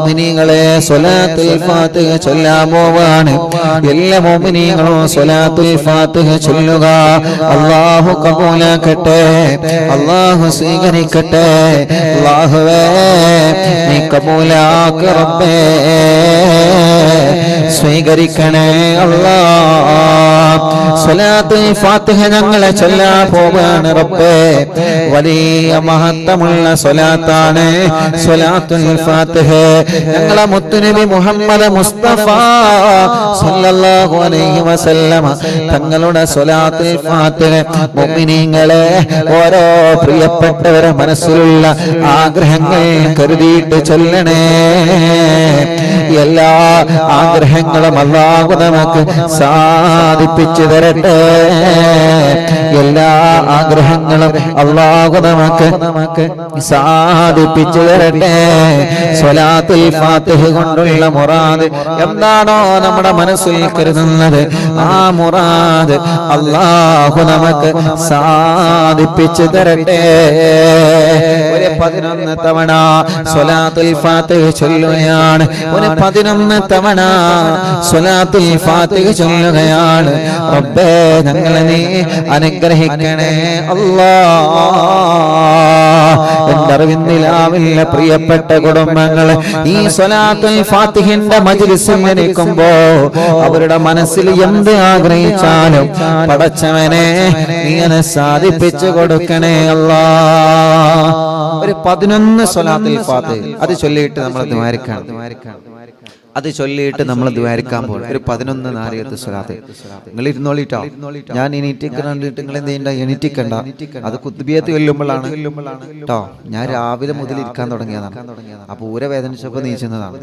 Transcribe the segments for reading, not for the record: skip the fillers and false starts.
മുഅ്മിനീങ്ങളെ സ്വലാത്തുൽ ഫാത്തിഹ ചൊല്ലാൻ പോവാണ്. എല്ലാ മുഅ്മിനീങ്ങളും സ്വലാത്തുൽ ഫാത്തിഹ ചൊല്ലുക. അല്ലാഹു കബൂലാക്കട്ടെ, അല്ലാഹു സ്വീകരിക്കട്ടെ. അല്ലാഹുവേ നീ കബൂലാക്ക് റബ്ബേ, സ്വീകരിക്കണേ അല്ലാഹ്. സ്വലാത്തുൽ ഫാത്തിഹ ഞങ്ങളെ ചൊല്ലാൻ പോവാണ് റബ്ബേ. വലിയ മഹത്വമുള്ള സ്വലാത്താണ് സ്വലാത്തുൽ ഫാത്തിഹ. ഞങ്ങളെ മുത്തുനബി മുഹമ്മദ് മുസ്തഫ സല്ലല്ലാഹു അലൈഹി വസല്ലമ തങ്ങളുടെ സ്വലാത്തുൽ ഫാത്തിഹ മുഅ്മിനീങ്ങളെ ഓരോ പ്രിയപ്പെട്ടവരെ മനസ്സിലുള്ള ആഗ്രഹങ്ങൾ കരുതിയിട്ട് ചൊല്ലണേ. എല്ലാ ആഗ്രഹങ്ങളും അല്ലാഹു നമുക്ക് സാധിപ്പിച്ചു തരട്ടെ. എല്ലാ ആഗ്രഹങ്ങളും അല്ലാഹു നമുക്ക് സാധിപ്പിച്ചു തരട്ടെ. സ്വലാത്തുൽ ഫാത്തിഹ കൊണ്ടുള്ള മുറാദ് എന്താണോ നമ്മുടെ മനസ്സിൽ കരുതുന്നത് ആ മുറാദ് അല്ലാഹു നമുക്ക് സാധിപ്പിച്ചു തരട്ടെ. ഒരു 11 തവണ സ്വലാത്തുൽ ഫാത്തിഹ ചൊല്ലുകയാണ്. ഒരു 11 തവണ സ്വലാത്തുൽ ഫാത്തിഹ ചൊല്ലുകയാണ്. റബ്ബേ ഞങ്ങളെ നീ അനുഗ്രഹിക്കണേ അല്ലാഹ്. എന്റെ അറിവിന്നിലാവില്ല പ്രിയപ്പെട്ട കുടുംബങ്ങളെ, ഈ സ്വലാത്തുൽ ഫാത്തിഹിന്റെ മജ്ലിസിൽ ഇരിക്കുമ്പോ അവരുടെ മനസ്സിൽ എന്ത് ആഗ്രഹിച്ചാലും പടച്ചവനെ നീ അത് സാധിപ്പിച്ചു കൊടുക്കണേ അല്ലാഹ്. ഒരു 11 സ്വലാത്തുൽ ഫാത്തിഹ അത് ചൊല്ലിയിട്ട് നമ്മൾ ദ്വാരക്കാൻ ദ്വാരിക്കാൻ പോകും. ഒരു 11 നാരിയത്ത് സ്വലാത്ത് നിങ്ങൾ ഇരുന്നോളിട്ടോ. ഞാൻ എണീറ്റിട്ട് നിങ്ങൾ എന്ത് ചെയ്യണ്ട, എണീറ്റിക്കണ്ട. അത് കുത്തുബിയത്ത് വെല്ലുമ്പോഴാണ് കേട്ടോ. ഞാൻ രാവിലെ മുതൽ ഇരിക്കാൻ തുടങ്ങിയതാണ്. അപ്പൊ ഊര വേദനിച്ചപ്പോ നീച്ചുന്നതാണ്.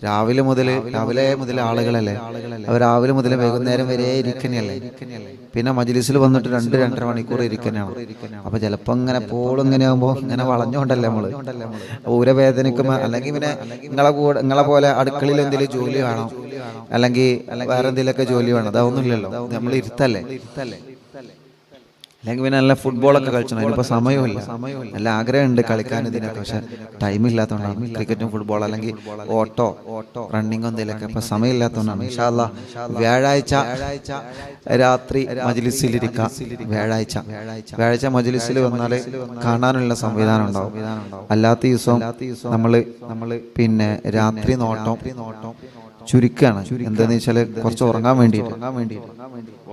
രാവിലെ മുതൽ ആളുകളല്ലേ, അവർ രാവിലെ മുതൽ വൈകുന്നേരം വരെ ഇരിക്കണല്ലേ. പിന്നെ മജ്ലിസിൽ വന്നിട്ട് 2-2.5 മണിക്കൂർ ഇരിക്കണാണ്. അപ്പൊ ചിലപ്പോ ഇങ്ങനെ എപ്പോഴും ഇങ്ങനെ ആകുമ്പോ ഇങ്ങനെ വളഞ്ഞോണ്ടല്ലേ നമ്മള് ഊര വേദനിക്കുമ്പോ, അല്ലെങ്കിൽ പിന്നെ നിങ്ങളെ പോലെ അടുക്കളയിൽ എന്തെങ്കിലും ജോലി വേണം, അല്ലെങ്കിൽ വേറെ എന്തെങ്കിലുമൊക്കെ ജോലി വേണം. അതൊന്നുമില്ലല്ലോ, നമ്മൾ ഇരുത്തല്ലേ. അല്ലെങ്കിൽ പിന്നെ നല്ല ഫുട്ബോളൊക്കെ കളിച്ചണം. അതിനിപ്പോ സമയമില്ല. നല്ല ആഗ്രഹമുണ്ട് കളിക്കാൻ ഇതിനൊക്കെ, പക്ഷെ ടൈം ഇല്ലാത്തതുകൊണ്ടാണ്. ക്രിക്കറ്റും ഫുട്ബോൾ അല്ലെങ്കിൽ ഓട്ടോ റണ്ണിങ്ങോ എന്തെങ്കിലുമൊക്കെ ഇപ്പൊ സമയമില്ലാത്തതുകൊണ്ടാണ്. ഇൻഷാ അല്ലാഹ് വ്യാഴാഴ്ച രാത്രി മജ്ലിസിലിരിക്കാം. വ്യാഴാഴ്ച മജ്ലിസിൽ വന്നാല് കാണാനുള്ള സംവിധാനം ഉണ്ടാവും. അല്ലാത്ത ദിവസം നമ്മള് പിന്നെ രാത്രി നോട്ടം ചുരുക്കാണ്. എന്താന്ന് വെച്ചാല് കുറച്ച് ഉറങ്ങാൻ വേണ്ടിയിട്ട്.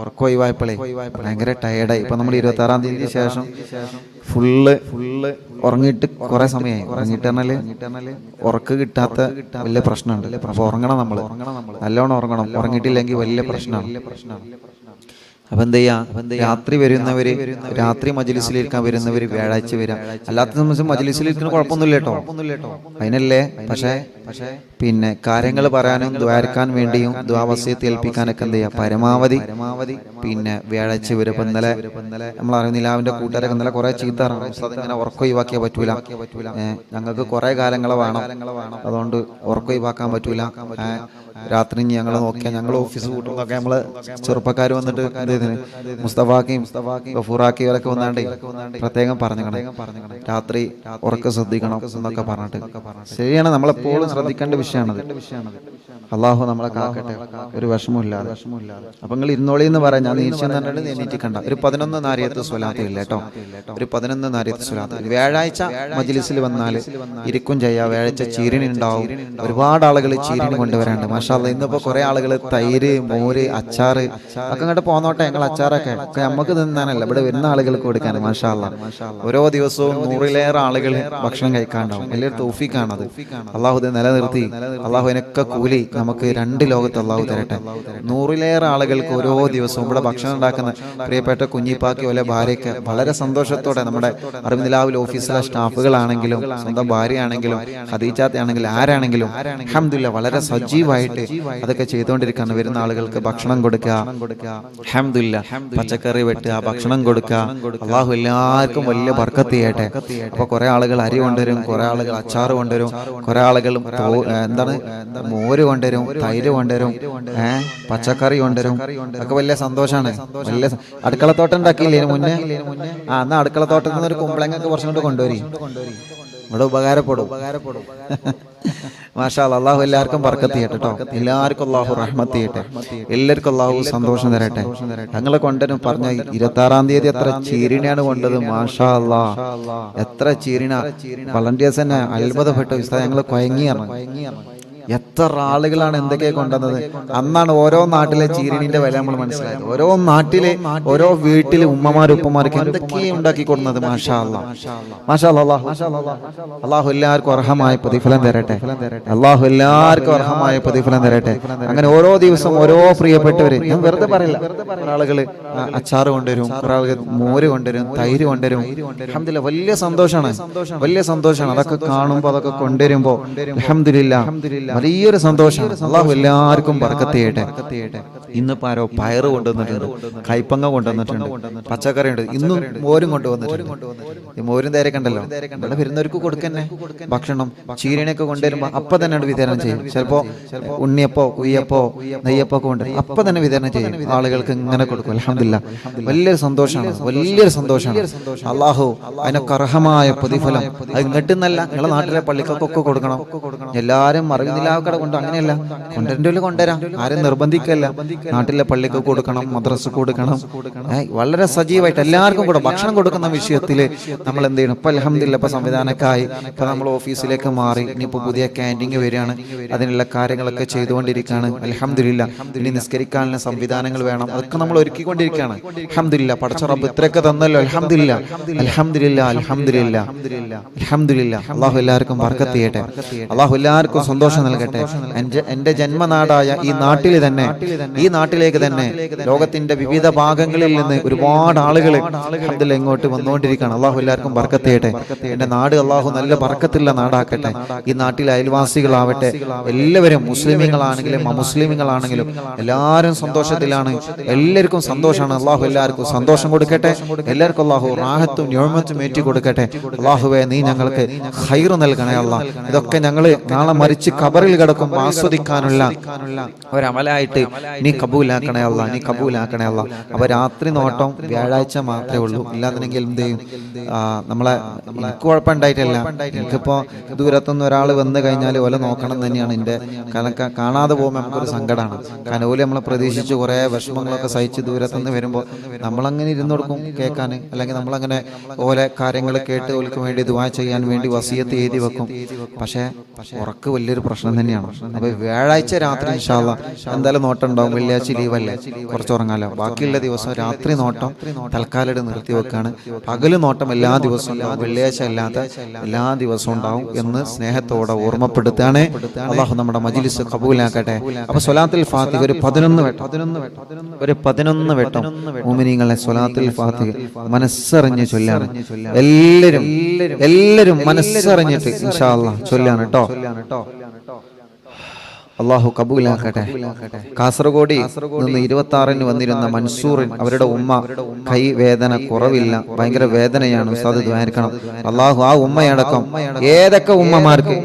ഉറക്കം ഒഴിവായപ്പോഴേ ഭയങ്കര ടയർഡായി. ഇപ്പൊ നമ്മൾ 26-ാം തീയതിക്ക് ശേഷം ഫുള്ള് ഉറങ്ങിയിട്ട് കുറെ സമയമായി. ഉറങ്ങിയിട്ട് പറഞ്ഞാല് ഉറക്ക് കിട്ടാത്ത വലിയ പ്രശ്നമുണ്ട്. അപ്പൊ ഉറങ്ങണം, നമ്മള് നല്ലോണം ഉറങ്ങണം. ഉറങ്ങിയിട്ടില്ലെങ്കിൽ വലിയ പ്രശ്നമാണ്. അപ്പൊ എന്ത് ചെയ്യാ, രാത്രി വരുന്നവര്, രാത്രി മജ്ലിസിലിരിക്കാൻ വരുന്നവര് വ്യാഴാഴ്ച വരാം. അല്ലാത്ത ദിവസം മജ്ലിസിലിരിക്കുന്ന കുഴപ്പമൊന്നുമില്ല കേട്ടോ, അതിനല്ലേ. പക്ഷേ പിന്നെ കാര്യങ്ങൾ പറയാനും ദ്വാരക്കാൻ വേണ്ടിയും ദ്വാവസ്യത്തെ ഏൽപ്പിക്കാനൊക്കെ എന്ത് ചെയ്യാം, പരമാവധി പിന്നെ വ്യാഴാഴ്ച വരും. ഇപ്പൊ ഇന്നലെ നമ്മൾ അറിയുന്നില്ലാവിന്റെ കൂട്ടുകാരൊക്കെ ഇന്നലെ കുറെ ചീത്ത ഇങ്ങനെ ഉറക്കം ഒഴിവാക്കിയാൽ പറ്റൂല, ഞങ്ങൾക്ക് കുറെ കാലങ്ങളെ വേണം, അതുകൊണ്ട് ഉറക്കം ഒഴിവാക്കാൻ പറ്റൂല. രാത്രി ഞങ്ങൾ നോക്കിയാൽ ഞങ്ങൾ ഓഫീസ് കൂട്ടുന്നൊക്കെ നമ്മള് ചെറുപ്പക്കാർ വന്നിട്ട് മുസ്തഫാക്കിയും ഗഫൂറാക്കിയും അവരൊക്കെ വന്നാണ്ടേ പ്രത്യേകം പറഞ്ഞു രാത്രി ഉറക്കം ശ്രദ്ധിക്കണം എന്നൊക്കെ പറഞ്ഞിട്ട്. ശരിയാണ്, നമ്മളെപ്പോഴും ശ്രദ്ധിക്കേണ്ട വിഷയമാണത്. അള്ളാഹു നമ്മളെ കാക്കട്ടെ, ഒരു വിഷമമില്ലാതെ. അപ്പൊ നിങ്ങൾ ഇരുന്നോളി എന്ന് പറയാം. ഞാൻ നീച്ചിക്കണ്ട. ഒരു 11 നാരിയത്ത് സ്വലാത്ത് ഇല്ല കേട്ടോ, ഒരു 11 നാരിയത്ത് സ്വലാത്ത്. വ്യാഴാഴ്ച മജ്ലിസിൽ വന്നാൽ ഇരിക്കും ചെയ്യാം. വ്യാഴാഴ്ച ചീരണി ഉണ്ടാവും. ഒരുപാട് ആളുകൾ ചീരണി കൊണ്ടുവരാണ്ട്. മാഷാ അല്ലാഹ്, ഇന്നിപ്പോ കുറെ ആളുകൾ തൈര്, മോര്, അച്ചാറ് ഒക്കെ ഇങ്ങോട്ട് പോന്നോട്ടെ. ഞങ്ങൾ അച്ചാറൊക്കെ നമുക്ക് തിന്നാനല്ല, ഇവിടെ വരുന്ന ആളുകൾക്ക് കൊടുക്കാൻ. മാഷാ അല്ലാഹ്, ഓരോ ദിവസവും 100-ലേറെ ആളുകൾ ഭക്ഷണം കഴിക്കാണ്ടാവും. വലിയൊരു തൗഫീഖാണത്. അള്ളാഹു ഇത് നിലനിർത്തി അള്ളാഹു അതിനൊക്കെ കൂലി നമുക്ക് 2 ലോകത്ത് അള്ളാഹു തരട്ടെ. 100-ലേറെ ആളുകൾക്ക് ഓരോ ദിവസവും ഇവിടെ ഭക്ഷണം ഉണ്ടാക്കുന്ന പ്രിയപ്പെട്ട കുഞ്ഞിപ്പാക്കി പോലെ ഭാര്യയ്ക്ക് വളരെ സന്തോഷത്തോടെ, നമ്മുടെ അറിവിലാവിൽ ഓഫീസിലെ സ്റ്റാഫുകളാണെങ്കിലും സ്വന്തം ഭാര്യയാണെങ്കിലും ഖദീജാത്തയാണെങ്കിലും ആരാണെങ്കിലും അൽഹംദുലില്ലാഹ് വളരെ സജീവമായിട്ട് അതൊക്കെ ചെയ്തുകൊണ്ടിരിക്കുകയാണ്. വരുന്ന ആളുകൾക്ക് ഭക്ഷണം കൊടുക്കുക, അൽഹംദുലില്ലാഹ് പച്ചക്കറി വെട്ടുക, ഭക്ഷണം കൊടുക്കുക. അള്ളാഹു എല്ലാവർക്കും വലിയ ബർക്കത്ത് ചെയ്യട്ടെ. അപ്പൊ കുറെ ആളുകൾ അരി കൊണ്ടുവരും, കുറെ ആളുകൾ അച്ചാറ് കൊണ്ടുവരും, കുറെ ആളുകൾ എന്താണ് മോര് കൊണ്ടുവരും, തൈര് കൊണ്ടുവരും, പച്ചക്കറി കൊണ്ടുവരും. ഒക്കെ വലിയ സന്തോഷമാണ്. വലിയ അടുക്കളത്തോട്ടം ഉണ്ടാക്കിയില്ലേ മുന്നേ? എന്നാ അടുക്കളത്തോട്ടത്തിൽ നിന്ന് ഒരു കുമ്പളങ്ങൊക്കെ കുറച്ചും കൊണ്ട് കൊണ്ടുവരും. ഇവിടെ ഉപകാരപ്പെടും. മാഷാ അല്ലാഹ്. അള്ളാഹു എല്ലാവർക്കും ബർക്കത്ത് ചെയ്യട്ടെ കേട്ടോ. എല്ലാവർക്കും അള്ളാഹു റഹ്മത്ത് ചെയ്യട്ടെ. എല്ലാവർക്കും അള്ളാഹു സന്തോഷം തരട്ടെ. ഞങ്ങളെ കൊണ്ടുവരും പറഞ്ഞ 26-ാം തീയതി എത്ര ചീരിനെയാണ് കൊണ്ടത്. മാഷാ അല്ലാഹ്, എത്ര ചീരിന. വളണ്ടിയേഴ്സ് തന്നെ അത്ഭുതപ്പെട്ടു. ഞങ്ങൾ കൊയങ്ങിയാണ്. എത്ര ആളുകളാണ് എന്തൊക്കെ കൊണ്ടുവന്നത്. അന്നാണ് ഓരോ നാട്ടിലെ ചീരിണിന്റെ വില നമ്മൾ മനസ്സിലായത്. ഓരോ നാട്ടിലെ ഓരോ വീട്ടിലെ ഉമ്മമാരും ഉപ്പമാർക്ക് എന്തൊക്കെ ഉണ്ടാക്കി കൊടുക്കുന്നത്. മാഷാ അല്ലാഹ്, മാഷാ അല്ലാഹ്. അള്ളാഹു എല്ലാവർക്കും അർഹമായ പ്രതിഫലം തരട്ടെ. അള്ളാഹു എല്ലാവർക്കും അർഹമായ പ്രതിഫലം തരട്ടെ. അങ്ങനെ ഓരോ ദിവസം ഓരോ പ്രിയപ്പെട്ടവര്, ഞാൻ വെറുതെ പറയില്ല, ഒരാളുകള് അച്ചാറ് കൊണ്ടുവരും, ഒരാളുകൾ മോര് കൊണ്ടുവരും, തൈര് കൊണ്ടുവരും. അൽഹംദുലില്ലാഹ്, വലിയ സന്തോഷമാണ്, വലിയ സന്തോഷമാണ്. അതൊക്കെ കാണുമ്പോൾ, അതൊക്കെ കൊണ്ടുവരുമ്പോ അൽഹംദുലില്ലാഹ് വലിയൊരു സന്തോഷമാണ്. അള്ളാഹു എല്ലാവർക്കും ബർക്കത്ത് ചെയ്യട്ടെ. ഇന്നിപ്പോ ആരോ പയറ് കൊണ്ടുവന്നിട്ടുണ്ട്, കൈപ്പങ്ങ കൊണ്ടുവന്നിട്ടുണ്ട്, പച്ചക്കറി ഉണ്ട്, ഇന്നും മോരും കൊണ്ടുവന്നിട്ടുണ്ട്. ഈ മോരും തേരൊക്കെ ഉണ്ടല്ലോ, ഇവിടെ വരുന്നവർക്ക് കൊടുക്കന്നെ ഭക്ഷണം. ചീരണിയൊക്കെ കൊണ്ടുവരുമ്പോ അപ്പൊ തന്നെ വിതരണം ചെയ്യും. ചിലപ്പോ ഉണ്ണിയപ്പോ, കുയ്യപ്പോ, നെയ്യപ്പോ ഒക്കെ കൊണ്ടുവരും, അപ്പൊ തന്നെ വിതരണം ചെയ്യും. ആളുകൾക്ക് ഇങ്ങനെ കൊടുക്കും. അൽഹംദുലില്ലാഹ്, വലിയൊരു സന്തോഷമാണ്, വലിയൊരു സന്തോഷമാണ്. അള്ളാഹു അതിനൊക്കെ അർഹമായ പ്രതിഫലം. അത് ഇങ്ങോട്ടെന്നല്ല, നിങ്ങളെ നാട്ടിലെ പള്ളിക്കൊക്കെ കൊടുക്കണം. എല്ലാരും അറിയുന്നില്ല കട കൊണ്ട്, അങ്ങനെയല്ല, കൊണ്ടുവരേണ്ട കൊണ്ടുവരാം, ആരും നിർബന്ധിക്കല്ല. നാട്ടിലെ പള്ളിക്ക് കൊടുക്കണം, മദ്രസ കൊടുക്കണം. വളരെ സജീവമായിട്ട് എല്ലാവർക്കും കൂടെ ഭക്ഷണം കൊടുക്കുന്ന വിഷയത്തില് നമ്മൾ എന്ത് ചെയ്യണം. ഇപ്പൊ അൽഹംദുലില്ലാഹ് ഇപ്പൊ സംവിധാനമൊക്കെ ആയി. ഇപ്പൊ നമ്മൾ ഓഫീസിലേക്ക് മാറി, ഇനിയിപ്പോ പുതിയ ക്യാൻറ്റീൻ വരികയാണ്. അതിനുള്ള കാര്യങ്ങളൊക്കെ ചെയ്തുകൊണ്ടിരിക്കുകയാണ്. അൽഹംദുലില്ലാഹ് ഇനി നിസ്കരിക്കാനുള്ള സംവിധാനങ്ങൾ വേണം, അതൊക്കെ നമ്മൾ ഒരുക്കിക്കൊണ്ടിരിക്കുകയാണ്. അൽഹംദുലില്ലാഹ് പടച്ച റബ്ബ് ഇത്രയൊക്കെ തന്നല്ലോ. അൽഹംദുലില്ലാഹ്, അൽഹംദുലില്ലാഹ്, അൽഹംദുലില്ലാഹ്, അൽഹംദുലില്ലാഹ്. അള്ളാഹു എല്ലാവർക്കും ബർക്കത്ത് ചെയ്യട്ടെ. അള്ളാഹു എല്ലാവർക്കും സന്തോഷം നൽകട്ടെ. എന്റെ ജന്മനാടായ ഈ നാട്ടിൽ തന്നെ, ഈ നാട്ടിലേക്ക് തന്നെ ലോകത്തിന്റെ വിവിധ ഭാഗങ്ങളിൽ നിന്ന് ഒരുപാട് ആളുകൾ അൽഹംദുലില്ലാഹ് ഇങ്ങോട്ട് വന്നുകൊണ്ടിരിക്കുകയാണ്. അള്ളാഹു എല്ലാവർക്കും ബർക്കത്ത് ചെയ്യട്ടെ. എന്റെ നാട് അള്ളാഹു നല്ല ബർക്കത്തുള്ള നാടാക്കട്ടെ. ഈ നാട്ടിലെ അയൽവാസികളാവട്ടെ, എല്ലാവരും മുസ്ലിമീങ്ങളാണെങ്കിലും അമുസ്ലിമീങ്ങളാണെങ്കിലും എല്ലാവരും സന്തോഷത്തിലാണ്. എല്ലാവർക്കും സന്തോഷമാണ്. അള്ളാഹു എല്ലാവർക്കും സന്തോഷം കൊടുക്കട്ടെ. എല്ലാവർക്കും അള്ളാഹു റാഹത്തും നിഅമത്തും ഏറ്റി കൊടുക്കട്ടെ. അള്ളാഹുവേ, നീ ഞങ്ങൾക്ക് ഖൈർ നൽകണേ അല്ലാഹ്. ഇതൊക്കെ ഞങ്ങൾ നാളെ മരിച്ച് ഖബറിൽ കിടക്കുമ്പോൾ ആസ്വദിക്കാനുള്ള ഒരമലായിട്ട് നീ കബൂലാക്കണേ അല്ലാഹ്, നീ കബൂലാക്കണേ അല്ലാഹ്. അപ്പൊ രാത്രി നോട്ടം വ്യാഴാഴ്ച മാത്രമേ ഉള്ളൂ. ഇല്ലാന്നുണ്ടെങ്കിൽ എന്ത് ചെയ്യും, നമ്മളെ എനിക്ക് കുഴപ്പമുണ്ടായിട്ടില്ല. എനിക്കിപ്പോ ദൂരത്തുനിന്ന് ഒരാൾ വന്നു കഴിഞ്ഞാൽ ഓല നോക്കണം തന്നെയാണ് എൻ്റെ. കാരണം കാണാതെ പോകുമ്പോൾ നമുക്കൊരു സങ്കടമാണ്. കാരണം ഓല് നമ്മളെ പ്രതീക്ഷിച്ച് കുറേ വിഷമങ്ങളൊക്കെ സഹിച്ച് ദൂരത്തുനിന്ന് വരുമ്പോൾ നമ്മളങ്ങനെ ഇരുന്ന് കൊടുക്കും കേൾക്കാൻ, അല്ലെങ്കിൽ നമ്മളങ്ങനെ ഓലെ കാര്യങ്ങൾ കേട്ട് ഓൽക്ക് വേണ്ടി ദുആ ചെയ്യാൻ വേണ്ടി വസിയത്ത് എഴുതി വെക്കും. പക്ഷേ ഉറക്ക് വലിയൊരു പ്രശ്നം തന്നെയാണ്. അപ്പൊ വ്യാഴാഴ്ച രാത്രി ഇൻഷാ അല്ലാഹ് എന്തായാലും നോട്ടം ഉണ്ടാവും. വെള്ളിയാഴ്ച ലീവല്ലേ, കുറച്ച് ഉറങ്ങാലോ. ബാക്കിയുള്ള ദിവസം രാത്രി നോട്ടം തൽക്കാലം നിർത്തി വെക്കാണ്. പകല് നോട്ടം എല്ലാ ദിവസവും ഉണ്ടാവും, വെള്ളിയാഴ്ച അല്ലാത്ത എല്ലാ ദിവസവും ഉണ്ടാവും എന്ന് സ്നേഹത്തോടെ ഓർമ്മപ്പെടുത്താണ്. അള്ളാഹു നമ്മുടെ മജ്ലിസ് ഖബൂലാക്കട്ടെ. അപ്പൊ സ്വലാത്തുൽ ഫാത്തിഹ ഒരു 11 വട്ടം മുഅ്മിനീങ്ങളെ സ്വലാത്തുൽ ഫാത്തിഹ മനസ്സറിഞ്ഞ് ചൊല്ലാണ്. എല്ലാവരും മനസ്സറിഞ്ഞിട്ട് ഇൻഷാ അല്ലാഹ് ചൊല്ലാണ് കേട്ടോ. അള്ളാഹു കബൂലാക്കട്ടെ. കാസർഗോഡ് നിന്ന് 26-ന് വന്നിരുന്ന മൻസൂറിൻ, അവരുടെ ഉമ്മ കൈ വേദന കുറവില്ല, ഭയങ്കര വേദനയാണ്. ഉസ്താദ് ദ്വാരിക്കണം. അള്ളാഹു ആ ഉമ്മയടക്കം ഏതൊക്കെ ഉമ്മമാർക്ക്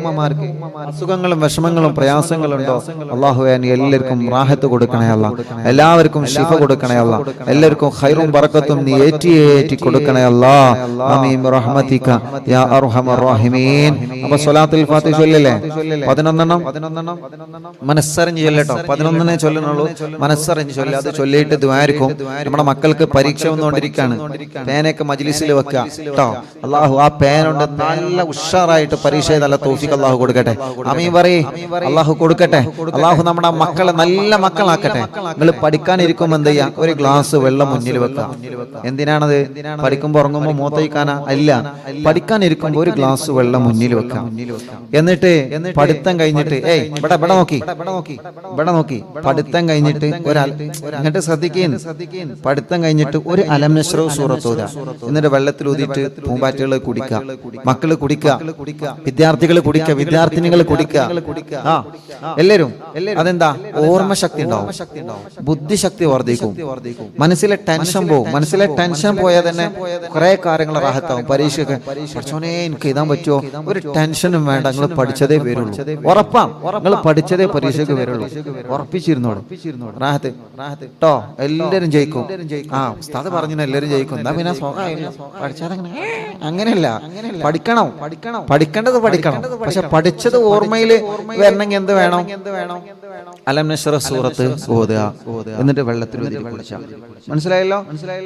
അസുഖങ്ങളും വിഷമങ്ങളും പ്രയാസങ്ങളും ഉണ്ടോ, അള്ളാഹുവേ നീ എല്ലാവർക്കും റാഹത്ത് കൊടുക്കണേ അല്ലാ, എല്ലാവർക്കും ശിഫ കൊടുക്കണേ അല്ലാ, എല്ലാവർക്കും ഖൈറും ബറക്കത്തും നീ ഏറ്റി കൊടുക്കണേ അല്ലാ. ആമീൻ റഹ്മതിക യാ അർഹമർ റഹീമീൻ. അപ്പോൾ സ്വലാത്തുൽ ഫാത്തിഹ ചൊല്ലില്ലേ 11 മനസ്സറിഞ്ഞ് ചൊല്ലട്ടോ. 11 ചൊല്ലുന്നുള്ളൂ, മനസ്സറിഞ്ഞ് ചൊല്ല. അത് ചൊല്ലിയിട്ട് ദ്വാരിക്കും. നമ്മുടെ മക്കൾക്ക് പരീക്ഷ വന്നുകൊണ്ടിരിക്കുകയാണ്. പേനയൊക്കെ മജ്ലിസിൽ വെക്കുക കേട്ടോ. അള്ളാഹു ആ പേനുണ്ട് നല്ല ഉഷാറായിട്ട് പരീക്ഷ നല്ല തൗഫീഖ് അള്ളാഹു കൊടുക്കട്ടെ. ആമീൻ പറയ്. അള്ളാഹു കൊടുക്കട്ടെ. അള്ളാഹു നമ്മുടെ മക്കളെ നല്ല മക്കളാക്കട്ടെ. നിങ്ങൾ പഠിക്കാനിരിക്കുമ്പോൾ എന്ത് ചെയ്യാ, ഒരു ഗ്ലാസ് വെള്ളം മുന്നിൽ വെക്കുക. എന്തിനാണത്? പഠിക്കുമ്പോൾ ഉറങ്ങുമ്പോൾ മൂത്തയിക്കാനാ? അല്ല, പഠിക്കാനിരിക്കുമ്പോൾ ഒരു ഗ്ലാസ് വെള്ളം മുന്നിൽ വെക്കാം. എന്നിട്ട് പഠിത്തം കഴിഞ്ഞിട്ട് ഇവിടെ നോക്കി പഠിത്തം കഴിഞ്ഞിട്ട് എന്നിട്ട് ശ്രദ്ധിക്കുന്നു. പഠിത്തം കഴിഞ്ഞിട്ട് ഒരു അലം നശ്റഹ് സൂറത്ത് ഓതുക. എന്നിട്ട് വെള്ളത്തിൽ ഊതിയിട്ട് പൂമ്പാറ്റകൾ കുടിക്കുക, മക്കള് കുടിക്കുക, വിദ്യാർത്ഥികൾ കുടിക്കുക, വിദ്യാർത്ഥിനികൾ കുടിക്കുക. എല്ലാവരും അതെന്താ, ഓർമ്മശക്തി ഉണ്ടാവും, ബുദ്ധിശക്തി വർദ്ധിക്കും, മനസ്സിലെ ടെൻഷൻ പോകും. മനസ്സിലെ ടെൻഷൻ പോയാൽ തന്നെ കുറെ കാര്യങ്ങൾ റാഹത്താവും. പരീക്ഷയ്ക്ക് പഠിച്ചോനെ എനിക്ക് എഴുതാൻ പറ്റുമോ, ഒരു ടെൻഷനും വേണ്ട, നിങ്ങൾ പഠിച്ചതേ വരുള്ളൂ. ഉറപ്പാണ്, നിങ്ങൾ പഠിച്ചതേ പഠിച്ചതേ പരീക്ഷയ്ക്ക് വരുള്ളൂ. ഉറപ്പിച്ചിരുന്നോളൂ. റാഹത്ത് ട്ടോ, എല്ലാവരും ജയിക്കും. ആ ഉസ്താദ് പറഞ്ഞു എല്ലാവരും ജയിക്കും. എന്താ പിന്നെ പഠിച്ചാതെങ്ങനെ? അങ്ങനെയല്ല, പഠിക്കണം. പഠിക്കേണ്ടത് പഠിക്കണം. പക്ഷെ പഠിച്ചത് ഓർമ്മയിൽ വരണമെങ്കിൽ എന്ത് വേണം? അലം നശ്റഹ് സൂറത്ത് ഓതുക, എന്നിട്ട് വെള്ളത്തിൽ കുടിച്ചാൽ. മനസ്സിലായല്ലോ?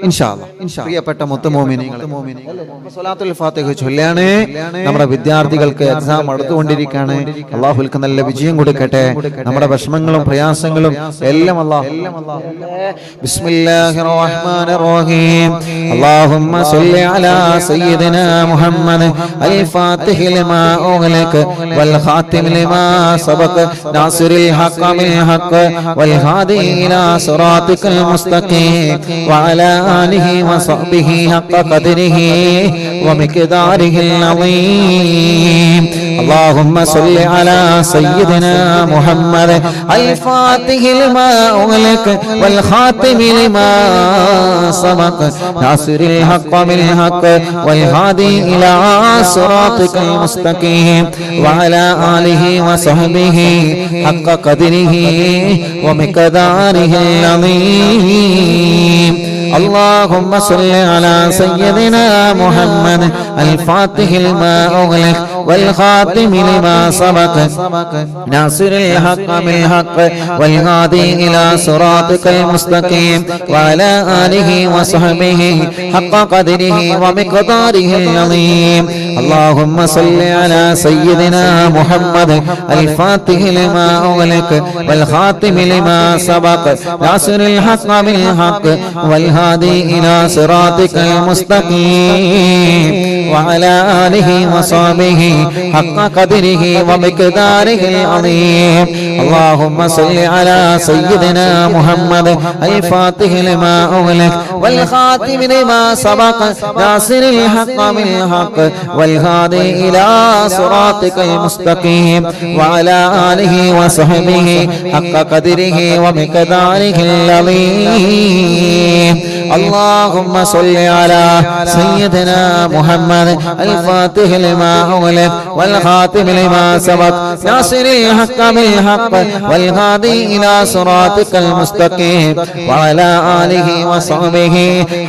ഇൻഷാ അല്ലാഹ്. പ്രിയപ്പെട്ട മുത്തുമോമിനീങ്ങളെ, സ്വലാത്തുൽ ഫാത്തിഹ ചൊല്ലാണ്. നമ്മുടെ വിദ്യാർത്ഥികൾക്ക് എക്സാം അടുത്തുകൊണ്ടിരിക്കുകയാണ്. അല്ലാഹുൽക്ക് നല്ല വിജയം കൊടുക്കട്ടെ. നമ്മുടെ വിഷമങ്ങളും പ്രയാസങ്ങളും എല്ലാം അല്ലാഹ്. ബിസ്മില്ലാഹിർ റഹ്മാനിർ റഹീം. അല്ലാഹുമ്മ സ്വല്ലി അലാ സയ്യിദിനാ മുഹമ്മദ് അൽ ഫാത്തിഹി ലിമാ ഉഗ്ലിക വൽ ഖാതിമി ലിമാ സബഖ നാസിറിൽ ഹഖ് ബിൽ ഹഖ് വൽ ഹാദി ഇലാ സിറാതികൽ മുസ്തഖീം വഅലാ ആലിഹി വസഹ്ബിഹി ഹഖ ഖദ്രിഹി വമിഖ്ദാരിഹിൽ അളീം. اللهم صل على سيدنا محمد الفاتح لما أغلق والخاتم لما سبق ناصر الحق بالحق والهادي إلى صراطك المستقيم وعلى آله وصحبه حق قدره ومقداره العظيم. اللهم صل على سيدنا محمد الفاتح لما أغلق والخاتم لما سبق ناصر الحق بالحق والهادي إلى صراطك المستقيم وعلى آله وصحبه حق قدره ومقداره العظيم. اللهم صل على سيدنا محمد الفاتح لما أغلق والخاتم لما سبق ناصر الحق بالحق والهادي إلى صراطك المستقيم وعلى آله وصحبه حق قدره ومقداره العظيم. اللهم صل على سيدنا محمد الفاتح لما أغلق والخاتم لما سبق ناصر الحق بالحق والهادي إلى صراطك المستقيم وعلى آله وصحبه حق قدره ومقداره العظيم. اللهم صل على سيدنا محمد الفاتح لما أغلق والخاتم لما سبق ناصر الحق بالحق والهادي إلى صراطك المستقيم وعلى آله وصحبه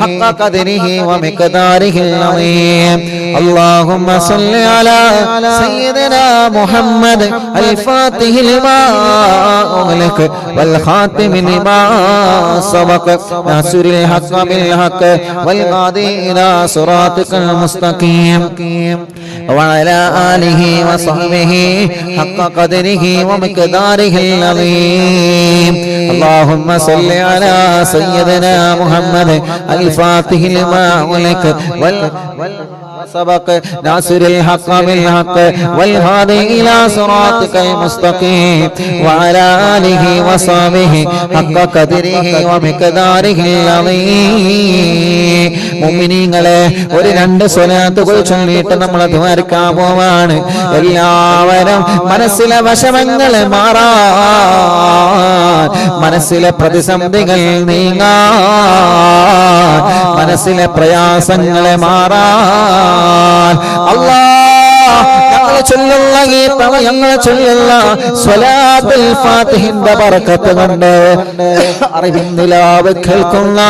حق قدره ومقداره العظيم. اللهم صل على سيدنا محمد الفاتح لما أغلق والخاتم لما سبق ناصر الحق بالحق والهادي إلى صراطك المستقيم وعلى آله وصحبه حق قدره ومقداره العظيم. اللهم صل على سيدنا محمد الفاتح لما أغلق سبق ناصر الحق بالحق والهادي إلى صراطك المستقيم وعلى آله وصحبه حق قدره ومقداره العظيم. മുഅ്മിനീങ്ങളെ, ഒരു രണ്ട് സ്വലാത്തുകൾ ചൊല്ലിയിട്ട് നമ്മൾ ദ്വാരക്കാൻ പോവാണ്. എല്ലാവരും മനസ്സിലെ വിഷമങ്ങൾ മാറാൻ, മനസ്സിലെ പ്രതിസന്ധികൾ നീങ്ങാൻ, മനസ്സിലെ പ്രയാസങ്ങളെ മാറാൻ ഞങ്ങളെ ചൊല്ലുള്ള സ്വലാത്തുൽ ഫാത്തിഹിന്റെ ബറക്കത്ത് കൊണ്ട് അറിവിന്റെ ലാവ് കേൾക്കുന്ന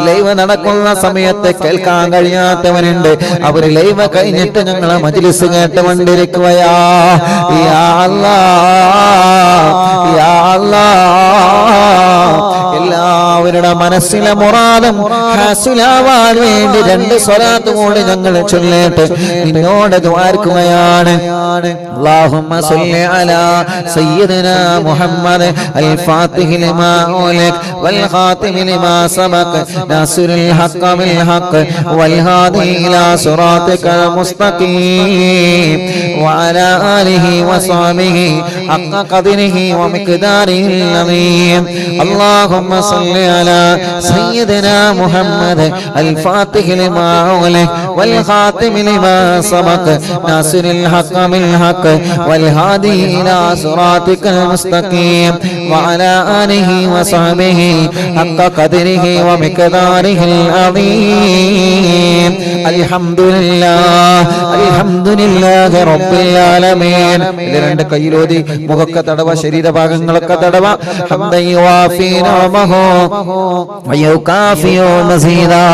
ലൈവ് നടക്കുന്ന സമയത്ത് കേൾക്കാൻ കഴിയാത്തവനുണ്ട്. അവര് ലൈവ് കഴിഞ്ഞിട്ട് ഞങ്ങളെ മജ്ലിസ് കേട്ടുകൊണ്ടിരിക്കുകയാ. യാ അല്ലാഹ്, യാ അല്ലാഹ്, എല്ലാവരുടെ മനസ്സിലെ മുറാദും ഹാസിലാവാൻ വേണ്ടി രണ്ട് സ്വലാത്ത് കൂടി ഞങ്ങൾ ചൊല്ലിട്ട് നിന്നോട് ദുആർക്കുകയാണ്. اللهم صل على سيدنا محمد الفاتح لما أغلق والخاتم لما سبق ناصر الحق بالحق والهادي إلى صراطك المستقيم وعلى آله وصحبه حق قدره ومقداره العظيم. اللهم صل على سيدنا محمد الفاتح لما أغلق والخاتم لما سبق ناصر الحق بالحق والهادي إلى صراطك المستقيم وعلى آله وصحبه حق قدره ومقداره العظيم الحمد لله رب العالمين രണ്ട് കൈയിലോതി മുഖക്ക തടവ ശരീരഭാഗങ്ങളൊക്കെ തടവ ഹംദൻ യുവാഫി നഅമഹു വയുകാഫി മസീദാ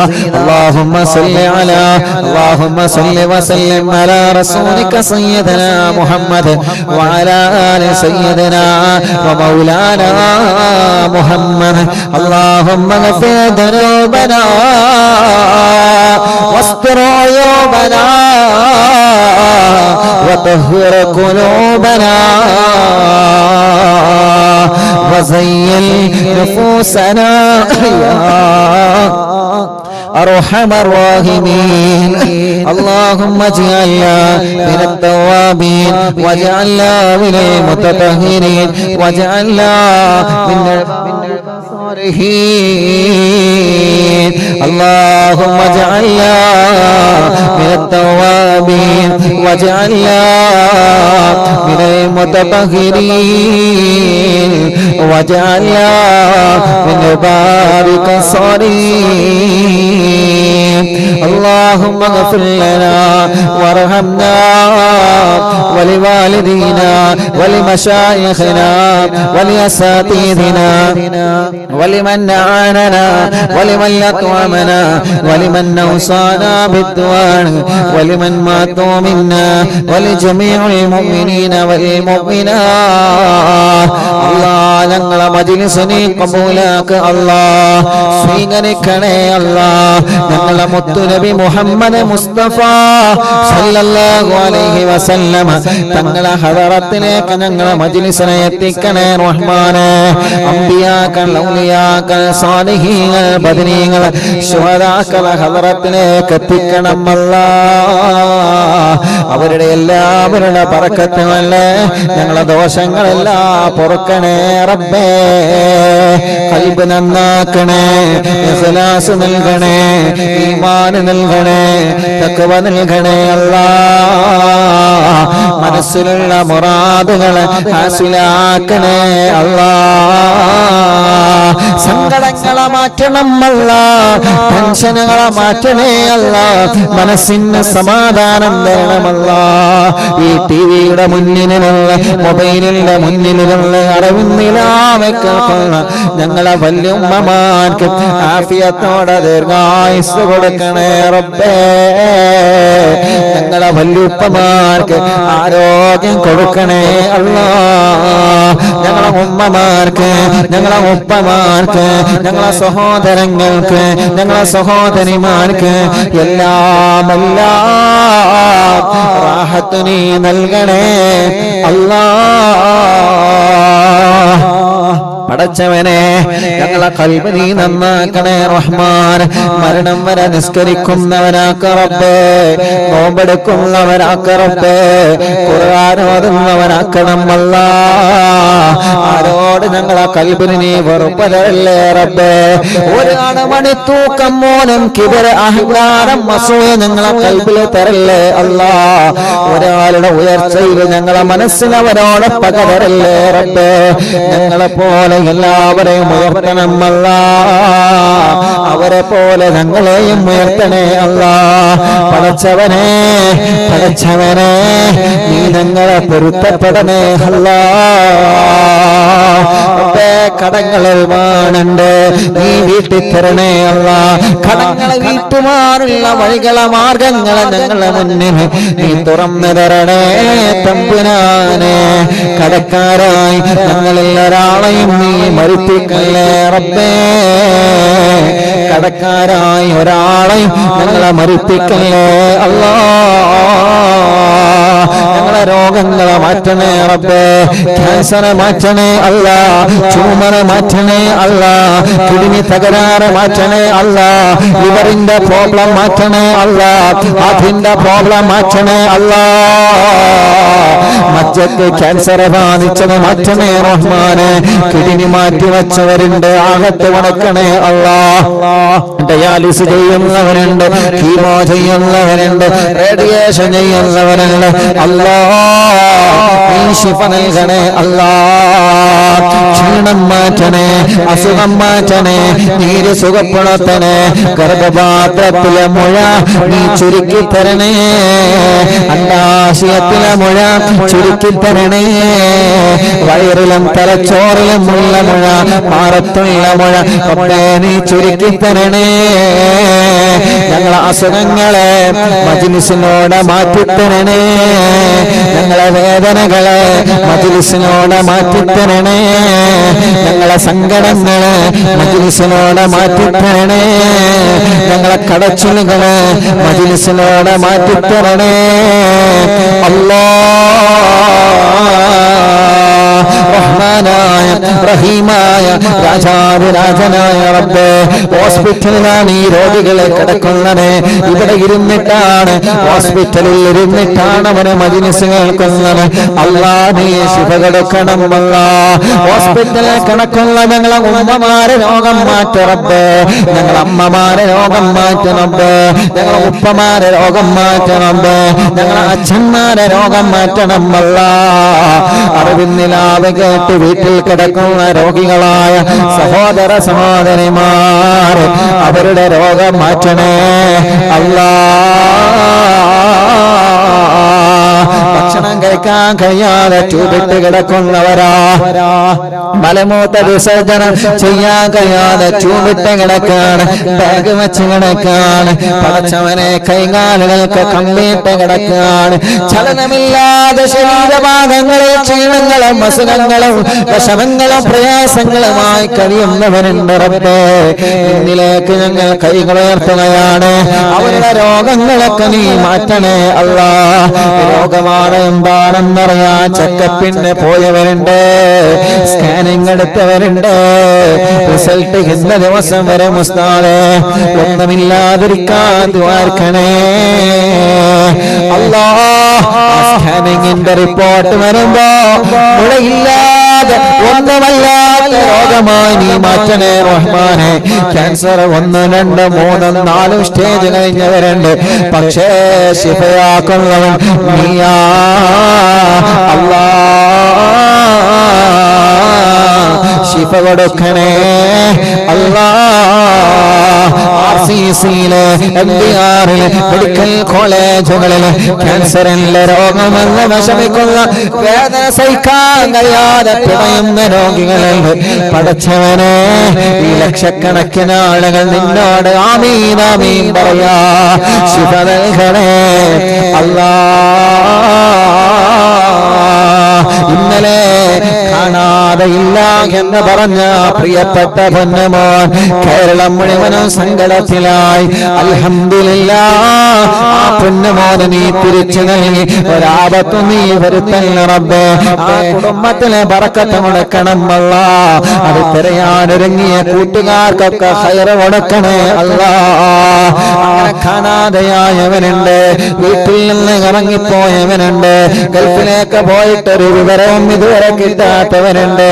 اللهم صل وسلم على رسولك سيدنا محمد وعلى آل سيدنا ومولانا محمد اللهم اغفر ذنوبنا واستر عيوبنا وطهر قلوبنا وزين نفوسنا يا أرحم الراحمين اللهم اجعلنا من التوابين واجعلنا من المتطهرين واجعلنا من الصالحين اللهم اجعلنا من التوابين واجعلنا من المتطهرين واجعلنا من عبادك الصالحين اللهم اغفر لنا وارحمنا ولوالدينا ولمشايخنا ولأساتذتنا ولمن أعاننا ولمن أطعمنا ولمن أوصانا بالدعاء ولمن ماتوا منا ولجميع المؤمنين والمؤمنات الله ഞങ്ങളെ മജ്‌ലിസിനെ ഖബൂലാക്ക് അല്ലാഹ് സ്വീകരിക്കണേ അല്ലാഹ് ഞങ്ങളെ മുത്തുനബി മുഹമ്മദ് മുസ്തഫ സല്ലല്ലാഹു അലൈഹി വസല്ലം തങ്ങളെ ഹദറത്തിലേക്ക് ഞങ്ങളെ മജ്‌ലിസിനെ എത്തിക്കണേ റഹ്മാനേ അംബിയാക്കൾ ഔലിയാക്കൾ സാലിഹീങ്ങൾ ബദരീങ്ങൾ ശുഹദാക്കളെ ഹദറത്തിലേക്ക് എത്തിക്കണം അല്ലാഹ് അവരുടെ എല്ലാവരുടെ ബറക്കത്തുകളെ ഞങ്ങളെ ദോഷങ്ങളെല്ലാം പൊറുക്കണേ റബ്ബേ ഖൽബ് നന്നാക്കണേ ഇഖ്ലാസ് നൽകണേ ഈമാൻ നൽകണേ തഖ്വ നൽകണേ അല്ലാഹ് മനസ്സിലുള്ള മുറാദുകൾ ഹാസിലാക്കണേ അല്ലാഹ് സങ്കടങ്ങളെ മാറ്റണം അല്ലാഹ് ടെൻഷനുകളെ മാറ്റണേ അല്ലാഹ് മനസ്സിന് സമാധാനം തരണം അല്ലാഹ് ഈ ടിവിയുടെ മുന്നിലുള്ള മൊബൈലിന്റെ മുന്നിലുള്ള അറിവിന്നിലാവെക്കുന്ന ഞങ്ങളെ വല്യുമ്മമാർക്ക് ആഫിയത്തോടെ ദീർഘായുസ്സ് കൊടുക്കണേ റബ്ബേ ഞങ്ങളെ വല്യുപ്പമാർക്ക് ആരോഗ്യം കൊടുക്കണേ അല്ലാഹ് ഞങ്ങളെ ഉമ്മമാർക്ക് ഞങ്ങളെ ഉപ്പമാർക്ക് ഞങ്ങളെ സഹോദരങ്ങൾക്ക് ഞങ്ങളെ സഹോദരിമാർക്ക് എല്ലാം റാഹത്ത് നീ നൽകണേ അല്ലാഹ് പടച്ചവനെ ഞങ്ങളെ ഖൽബ് നീ നന്നാക്കണേ റഹ്മാൻ മരണം വരെ നിസ്കരിക്കുന്നവനാക്ക റബ്ബേ നോമ്പെടുക്കുന്നവനാക്ക റബ്ബേ ഖുർആൻ ഓതുന്നവനാക്കണം അല്ലാഹ് ആരോട് ഞങ്ങളെ ഖൽബിന് നീ വെറുപ്പതല്ലേ റബ്ബേ ഒരാണ് മണിത്തൂക്കം മോനം കിബർ അഹങ്കാരം അസൂയ ഞങ്ങളെ ഖൽബിൽ തരല്ലേ അല്ലാഹ് ഒരാളുടെ ഉയർച്ചയിൽ ഞങ്ങളെ മനസ്സിനവരോട് പകരല്ലേ റബ്ബേ ഞങ്ങളെ പോലെ എല്ലാവരെയും ഉയർത്തണം അല്ലാഹ് അവരെ പോലെ ഞങ്ങളെയും ഉയർത്തണേ അല്ലാഹ് പടച്ചവനെ നീ ഞങ്ങളെ പൊരുത്തപ്പെടണേ അല്ലാഹ് കടങ്ങൾ ഒരുപാടുണ്ട് നീ വീട്ടിൽ തരണേ അല്ലാഹ് കടങ്ങളെ വീട്ടുമാറുള്ള വഴികളെ മാർഗങ്ങളെ ഞങ്ങളെ മുന്നിൽ നീ തുറന്നു തരണേ തമ്പുരാനെ കടക്കാരായി ഞങ്ങളിൽ ഒരാളെയും നീ മരിപ്പിക്കല്ലേ റബ്ബേ കടക്കാരായി ഒരാളെയും ഞങ്ങളെ മരിപ്പിക്കല്ലേ അല്ലാഹ് ഞങ്ങളെ രോഗങ്ങളെ മാറ്റണേ റബ്ബേ ക്യാൻസറെ മാറ്റണേ അല്ലാഹ് ട്യൂമറെ മാറ്റണേ അല്ലാഹ് കിഡ്നി തകരാറ് മാറ്റണേ അല്ലാഹ് ലിവറിന്റെ പ്രോബ്ലം മാറ്റണേ അല്ലാഹ് ഹാർട്ടിന്റെ പ്രോബ്ലം മാറ്റണേ അല്ലാഹ് മജ്ജ മറ്റൊക്കെ ക്യാൻസർ ബാധിച്ചത് മാറ്റണേ റഹ്മാനെ. കിഡ്നി മാറ്റി വെച്ചവരുണ്ട്, ആകത്ത് വണക്കണേ അല്ലാഹ്. ഡയാലിസ് ചെയ്യുന്നവരുണ്ട്, കീമോ ചെയ്യുന്നവരുണ്ട്, റേഡിയേഷൻ ചെയ്യുന്നവരുണ്ട്. അല്ലാഹ് നീ ശിഫ നൽകണേ അല്ലാഹ്. ക്ഷീണം മാറ്റണേ, അസുഖം മാറ്റണേ, നീര് സുഖപ്പെടുത്തണേ. ഗർഭപാത്രത്തിലെ മുഴ നീ ചുരുക്കി തരണേ, അണ്ടാശയത്തിലെ മുഴ ചുരുക്കി തരണേ. വയറിലും തലച്ചോറിലും ഉള്ള മുഴ, മാറത്തുള്ള മുഴ ഒക്കെ നീ ചുരുക്കി തരണേ. ഞങ്ങളെ അസുഖങ്ങളെ മജ്‌ലിസിനോട് മാറ്റിത്തരണേ, ഞങ്ങളെ വേദനകളെ മജ്‌ലിസിനോട് മാറ്റിത്തരണേ, ഞങ്ങളെ സങ്കടങ്ങളെ മജ്‌ലിസിനോട് മാറ്റിത്തരണേ, ഞങ്ങളെ കടച്ചിലുകളെ മജ്‌ലിസിനോട് മാറ്റിത്തരണേ. റഹ്മാനായ റഹീമായ രാജാതിരാജനായ റബ്ബേ, ഹോസ്പിറ്റലിലാണ് ഈ രോഗികളെ കിടക്കുന്നത്. ഇവിടെ ഇരുന്നിട്ടാണ്, ഹോസ്പിറ്റലിൽ ഇരുന്നിട്ടാണ് അവനെ മജ്‌ലിസ് കേൾക്കുന്നത്. അല്ലാഹ് നീ ശിഫ കൊടുക്കണം അല്ലാഹ്. ഹോസ്പിറ്റലിൽ കിടക്കുന്ന ഞങ്ങളെ ഉമ്മമാരെ രോഗം മാറ്റ റബ്ബേ, ഞങ്ങളെ അമ്മമാരെ രോഗം മാറ്റ റബ്ബേ, ഞങ്ങളെ ഉപ്പമാരെ രോഗം മാറ്റ റബ്ബേ, ഞങ്ങളെ അച്ഛന്മാരെ രോഗം മാറ്റണം അല്ലാഹ്. അറിവിന്നിലാവ് കേട്ട് വീട്ടിൽ കിടക്കുന്ന രോഗികളായ സഹോദര സഹോദരിമാർ, അവരുടെ രോഗം മാറ്റണേ അല്ലാഹ്. ഭക്ഷണം കഴിക്കാൻ കഴിയാതെ ചൂടിട്ട് കിടക്കുന്നവരാ, മലമൂത്ര വിസർജനം ചെയ്യാൻ കഴിയാതെ ചൂടിട്ട് കിടക്കാണ്, ബാഗ് വെച്ച് കിടക്കാണ്. പടച്ചവനെ കൈകാലുകൾക്ക് കമ്പിയിട്ട് കിടക്കാണ്. ചലനമില്ലാതെ ശരീരഭാഗങ്ങളിൽ ക്ഷീണങ്ങളും അസുഖങ്ങളും വിഷമങ്ങളും പ്രയാസങ്ങളുമായി കഴിയുന്നവരുണ്ട് റബ്ബേ. ഇന്നിലേക്ക് ഞങ്ങൾ കൈകളുയർത്തുകയാണ്. അവരുടെ രോഗങ്ങളൊക്കെ നീ മാറ്റണേ അല്ലാഹ്. രോഗമാണ് എന്താണെന്നറിയാൻ ചെക്കപ്പിന് പോയവരുണ്ട്, സ്കാനിങ് എടുത്തവരുണ്ട്. റിസൾട്ട് ഇന്ന ദിവസം വരെ മുസ്താദേ ഒന്നുമില്ലാതിരിക്കാൻ ദ്വാർക്കണേ അല്ലാഹ്. സ്കാനിങ്ങിന്റെ റിപ്പോർട്ട് വരുമ്പോ മുഴയില്ലാതെ ഒന്നുമല്ലാത്ത രോഗമായി നീ മാറ്റണേ റഹ്മാനെ. ക്യാൻസർ 1, 2, 3, 4 സ്റ്റേജ് കഴിഞ്ഞവരുണ്ട്, പക്ഷേ ശിഫയാക്കുന്നവൻ നീയാ അല്ലാഹ്. ശിഫ കൊടുക്കണേ അല്ലാഹ്. RCCയിലെ MBRയിലെ മെഡിക്കൽ കോളേജുകളിലെ ക്യാൻസറിന്റെ രോഗമെന്ന് വിഷമിക്കുന്ന വേദന സഹിക്കാൻ കഴിയാതെ പിടയുന്ന രോഗികളുണ്ട്. പടച്ചവനെ, ഈ ലക്ഷക്കണക്കിന് ആളുകൾ നിന്നോട് ആമീൻ ആമീൻ പറയാ. ശിഫ നൽകണേ അല്ലാഹ്. ഇന്നലെ കാണാതെയില്ല എന്ന് പറഞ്ഞ പ്രിയപ്പെട്ട പൊന്നുമോൻ കേരളം മുഴുവനും സങ്കടത്തിലായി. അൽഹംദുലില്ലാഹ്, ആ പൊന്നുമോനെ നീ തിരിച്ചു നൽകി ഒരാപത്തും നീ വരുത്തല്ല റബ്ബേ. ആ കുടുംബത്തിലെ ബറക്കത്ത് കൊടുക്കണം അല്ലാഹ്. അത് തിരയാനൊരുങ്ങിയ കൂട്ടുകാർക്കൊക്കെ ഖൈർ കൊടുക്കണേ അല്ലാഹ്. അങ്ങനെ കാണാതെയായവനുണ്ട്, വീട്ടിൽ നിന്ന് ഇറങ്ങിപ്പോയവനുണ്ട്, ഗൾഫിലേക്ക് പോയിട്ടൊരു വിവരവും ഇതുവരെ കിട്ടാത്തവനുണ്ട്.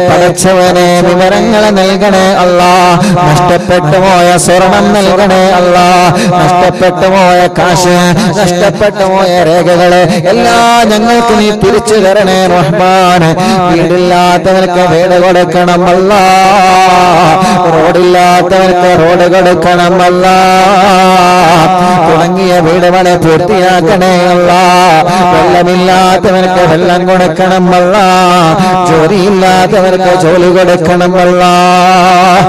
പടച്ചവനെ, വിവരങ്ങൾ നൽകണേ അല്ലാഹ്. നഷ്ടപ്പെട്ടു പോയ സ്വർണം നൽകണേ അല്ലാഹ്. നഷ്ടപ്പെട്ടു പോയ കാശ്, നഷ്ടപ്പെട്ടു പോയ രേഖകള് എല്ലാം ഞങ്ങൾക്ക് നീ തിരിച്ചു തരണേ റഹ്മാനെ. വീടില്ലാത്തവർക്ക് വീട് കൊടുക്കണം അല്ലാഹ്. റോഡില്ലാത്തവർക്ക് റോഡ് കൊടുക്കണം അല്ലാഹ്. തുടങ്ങിയ വീട് പണി പൂർത്തിയാക്കണേ അല്ലാഹ്. വെള്ളമില്ലാത്തവർക്ക് വെള്ളം കൊടുക്കണം അല്ലാഹ്. ജോലിയില്ലാത്തവർക്ക് ജോലി കൊടുക്കണം അല്ലാഹ്.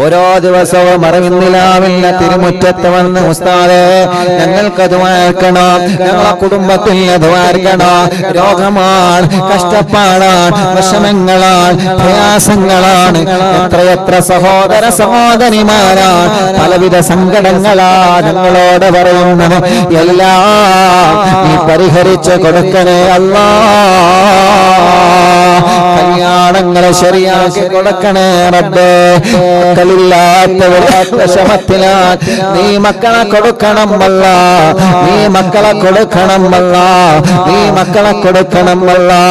ഓരോ ദിവസവും അറിവിന്നിലാവില്ല തിരുമുറ്റത്ത് വന്ന് ഉസ്താദേ ഞങ്ങൾക്ക് ദ്വാർക്കണം, ഞങ്ങളെ കുടുംബത്തിൽ ദ്വാർക്കണം. രോഗമാണ്, കഷ്ടപ്പാടാണ്, വിഷമങ്ങളാണ്, പ്രയാസങ്ങളാണ്. എത്രയെത്ര സഹോദര സഹോദരിമാരാണ് പലവിധ സങ്കടങ്ങളാണ് ഞങ്ങളോട് പറയുന്നത്. എല്ലാം നീ പരിഹരിച്ചു കൊടുക്കണേ അല്ലാഹ്. കല്യാണങ്ങളെ ശരിയാക്കി കൊടുക്കണേ റബ്ബേ. മക്കളില്ലാത്തവർ വിഷമത്തിലാക്കി നീ മക്കളെ കൊടുക്കണം അല്ലാ, നീ മക്കളെ കൊടുക്കണം അല്ലാ, നീ മക്കളെ കൊടുക്കണം അല്ലാ,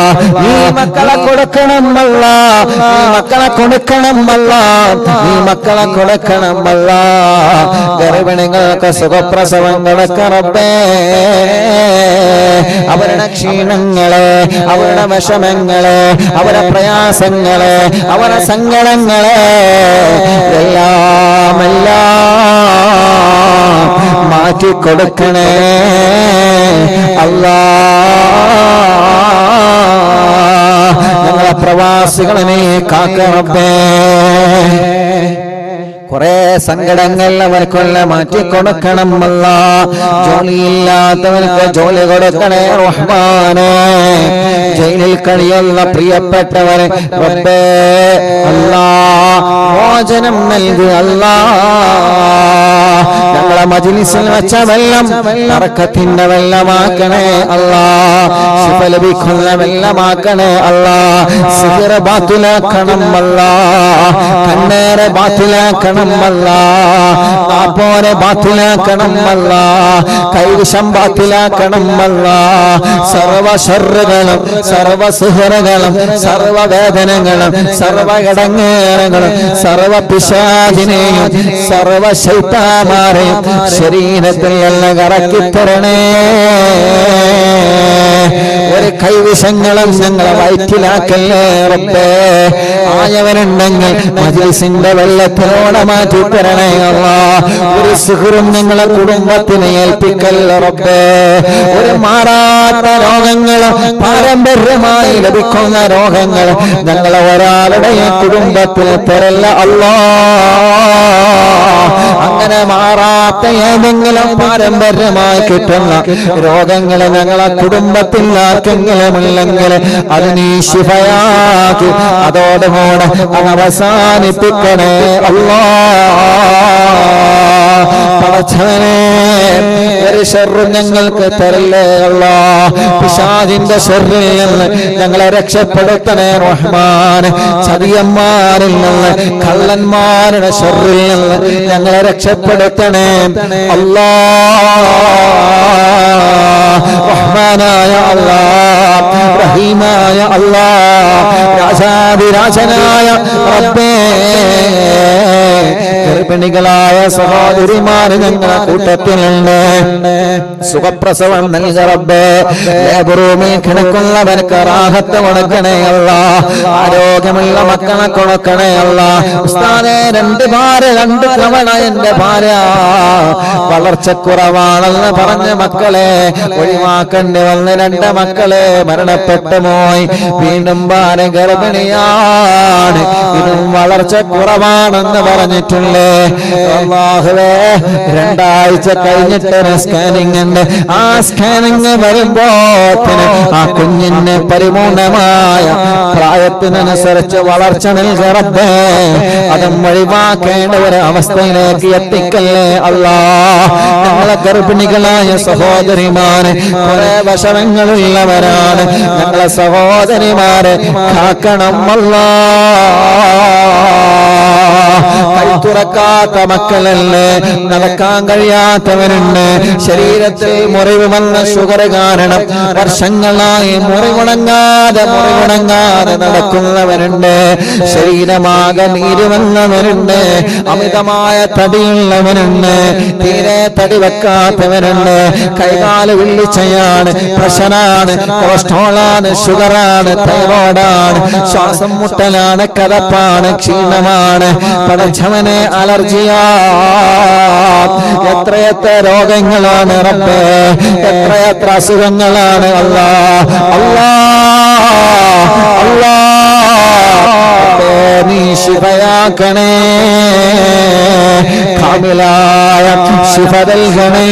നീ മക്കളെ കൊടുക്കണം അല്ലാ, നീ മക്കളെ കൊടുക്കണം അല്ലാ, നീ മക്കളെ കൊടുക്കണം അല്ലാ. ഗർഭിണികൾക്ക് സുഖപ്രസവങ്ങളൊക്കെ റബ്ബേ അവരുടെ ക്ഷീണങ്ങളെ, അവരുടെ വിഷമങ്ങളെ, അവരുടെ പ്രയാസങ്ങളെ, അവരുടെ സങ്കടങ്ങളെ എല്ലാം മാറ്റിക്കൊടുക്കണേ അല്ലാ. ഞങ്ങളെ പ്രവാസികളെ നീ കാക്കണേ. കുറെ സങ്കടങ്ങൾ അവർക്കുള്ള മാറ്റിക്കൊടുക്കണം അല്ലാ. ജോലിയില്ലാത്തവർക്ക് ജോലി കൊടുക്കണേ റഹ്മാനേ. ജയിലിൽ കഴിയുന്ന പ്രിയപ്പെട്ടവരെ റബ്ബേ അല്ലാ മോചനം നൽകുക അല്ലാ. ഞങ്ങളെ മജ്ലിസിൽ വെച്ച വെള്ളം ബർക്കത്തിന്റെ വെള്ളമാക്കണേ അല്ലാ. ശിഫ ലഭിക്കുന്ന വെള്ളമാക്കണേ അല്ലാ. സിഹർ ബാത്തിലാക്കണം അല്ലാ. കണ്ണേറെ ബാത്തിലാക്കണം അല്ലാ. നാപ്പോരെ ബാത്തിലാക്കണം അല്ലാ. കൈവിഷം ബാത്തിലാക്കണം അല്ലാ. സർവ ശർറുകളും സർവ സിഹറുകളും സർവ വേദനകളും സർവ ഇടങ്ങേറുകളും സർവ പിശാചിനെയും സർവ ശൈത്താന്മാരെയും ശരീരത്തിൽ എല്ലാം കറക്കിത്തരണേ. ഒരു കൈവിഷങ്ങളും ഞങ്ങളെ വയറ്റിലാക്കല്ലേ റബ്ബേ. ആയവരുണ്ടെങ്കിൽ മജ്ലിസിന്റെ വെള്ളത്തിലൂടെ മാറ്റി തരണേ അല്ലാ. ഒരു സിഹറും ഞങ്ങളെ കുടുംബത്തിനെ ഏൽപ്പിക്കല്ല റബ്ബേ. ഒരു മാറാത്ത രോഗങ്ങൾ, പാരമ്പര്യമായി ലഭിക്കുന്ന രോഗങ്ങൾ ഞങ്ങളെ ഒരാളുടെ കുടുംബത്തിൽ തരല്ല അല്ലാ. അങ്ങനെ മാറാത്ത ഏതെങ്കിലും പാരമ്പര്യമായി കിട്ടുന്ന രോഗങ്ങൾ ഞങ്ങളെ കുടുംബത്തിൽ ആർക്കെങ്കിലുമില്ലെങ്കിൽ അത് നീ ശിഫയാക്കി അതോടുകൂടെ അവസാനിപ്പിക്കണേ അല്ലാ. പടച്ചവനേ ഒരു ശർറും ഞങ്ങൾക്ക് തരല്ലേ അല്ലാ. പിശാചിന്റെ ശർറിൽ നിന്ന് ഞങ്ങളെ രക്ഷപ്പെടുത്തണേ റഹ്മാൻ. ചതിയന്മാരിൽ നിന്ന് കള്ളന്മാരുടെ ശർറിൽ നിന്ന് ഞങ്ങളെ രക്ഷപ്പെടുത്തണേ അല്ലാ. റഹ്മാനായ അല്ലാ, റഹീമായ അല്ലാ, രാജാധിരാജനായ റബ്ബേ. ഗർഭിണികളായ സഹോദരിമാര് ഞങ്ങളെ കൂട്ടത്തിലുണ്ട്. സുഖപ്രസവം നൽക റബ്ബേ. ലേബറൂമിൽ കിടക്കുന്നവർക്ക് റാഹത്ത് കൊടുക്കണേ അല്ലാ. ആരോഗ്യമുള്ള മക്കളെ കൊടുക്കണേ അല്ലാ. ഉസ്താദേ രണ്ട് തവണ എന്റെ ഭാര്യ വളർച്ചക്കുറവാണെന്ന് പറഞ്ഞ മക്കളെ ഒഴിവാക്കേണ്ടി വന്ന് 2 മക്കളെ മരണപ്പെട്ടു പോയി. വീണ്ടും ഭാര്യ ഗർഭിണിയാണ്, ഇതും വളർച്ചക്കുറവാണെന്ന് പറഞ്ഞിട്ടുള്ളേ. അല്ലാഹുവേ 2 ആഴ്ച കഴിഞ്ഞിട്ട് സ്കാനിങ് ഉണ്ട്. ആ സ്കാനിങ് വരുമ്പോ ആ കുഞ്ഞിന് പരിപൂർണമായ പ്രായത്തിനനുസരിച്ച് വളർച്ച നൽകറബേ. അതും ഒഴിവാക്കേണ്ട ഒരു അവസ്ഥയിലേക്ക് എത്തിക്കല്ലേ അല്ലാ. ഞങ്ങളെ ഗർഭിണികളായ സഹോദരിമാരെ കുറെ വിഷമങ്ങളുള്ളവരാണ്. ഞങ്ങളെ സഹോദരിമാരെ കാക്കണം അല്ലാ. തുറക്കാത്ത മക്കളല്ലേ, നടക്കാൻ കഴിയാത്തവരുണ്ട്. ശരീരത്തിൽ മുറിവ് വന്ന ഷുഗർ കാരണം വർഷങ്ങളായി മുറിവുണങ്ങാതെ നടക്കുന്നവരുണ്ട്. ശരീരമാകെ നീര് വന്നവരുണ്ട്. അമിതമായ തടിയുള്ളവരുണ്ട്. തീരെ തടി വെക്കാത്തവരുണ്ട്. കൈകാല് വിള്ളിച്ചയാണ്, പ്രഷറാണ്, കൊളസ്ട്രോളാണ്, ഷുഗറാണ്, തൈറോയിഡാണ്, ശ്വാസം മുട്ടലാണ്, കതപ്പാണ്, ക്ഷീണമാണ്, പടച്ചവനെ അലർജിയാ. എത്രയെത്ര രോഗങ്ങളാണ് റബ്ബേ, എത്രയെത്ര അസുഖങ്ങളാണ് അല്ലാ. അല്ലാ അല്ലാ നീ ശിഫയാക്കണേ. കാമിലായ ശിഫ നൽകണേ.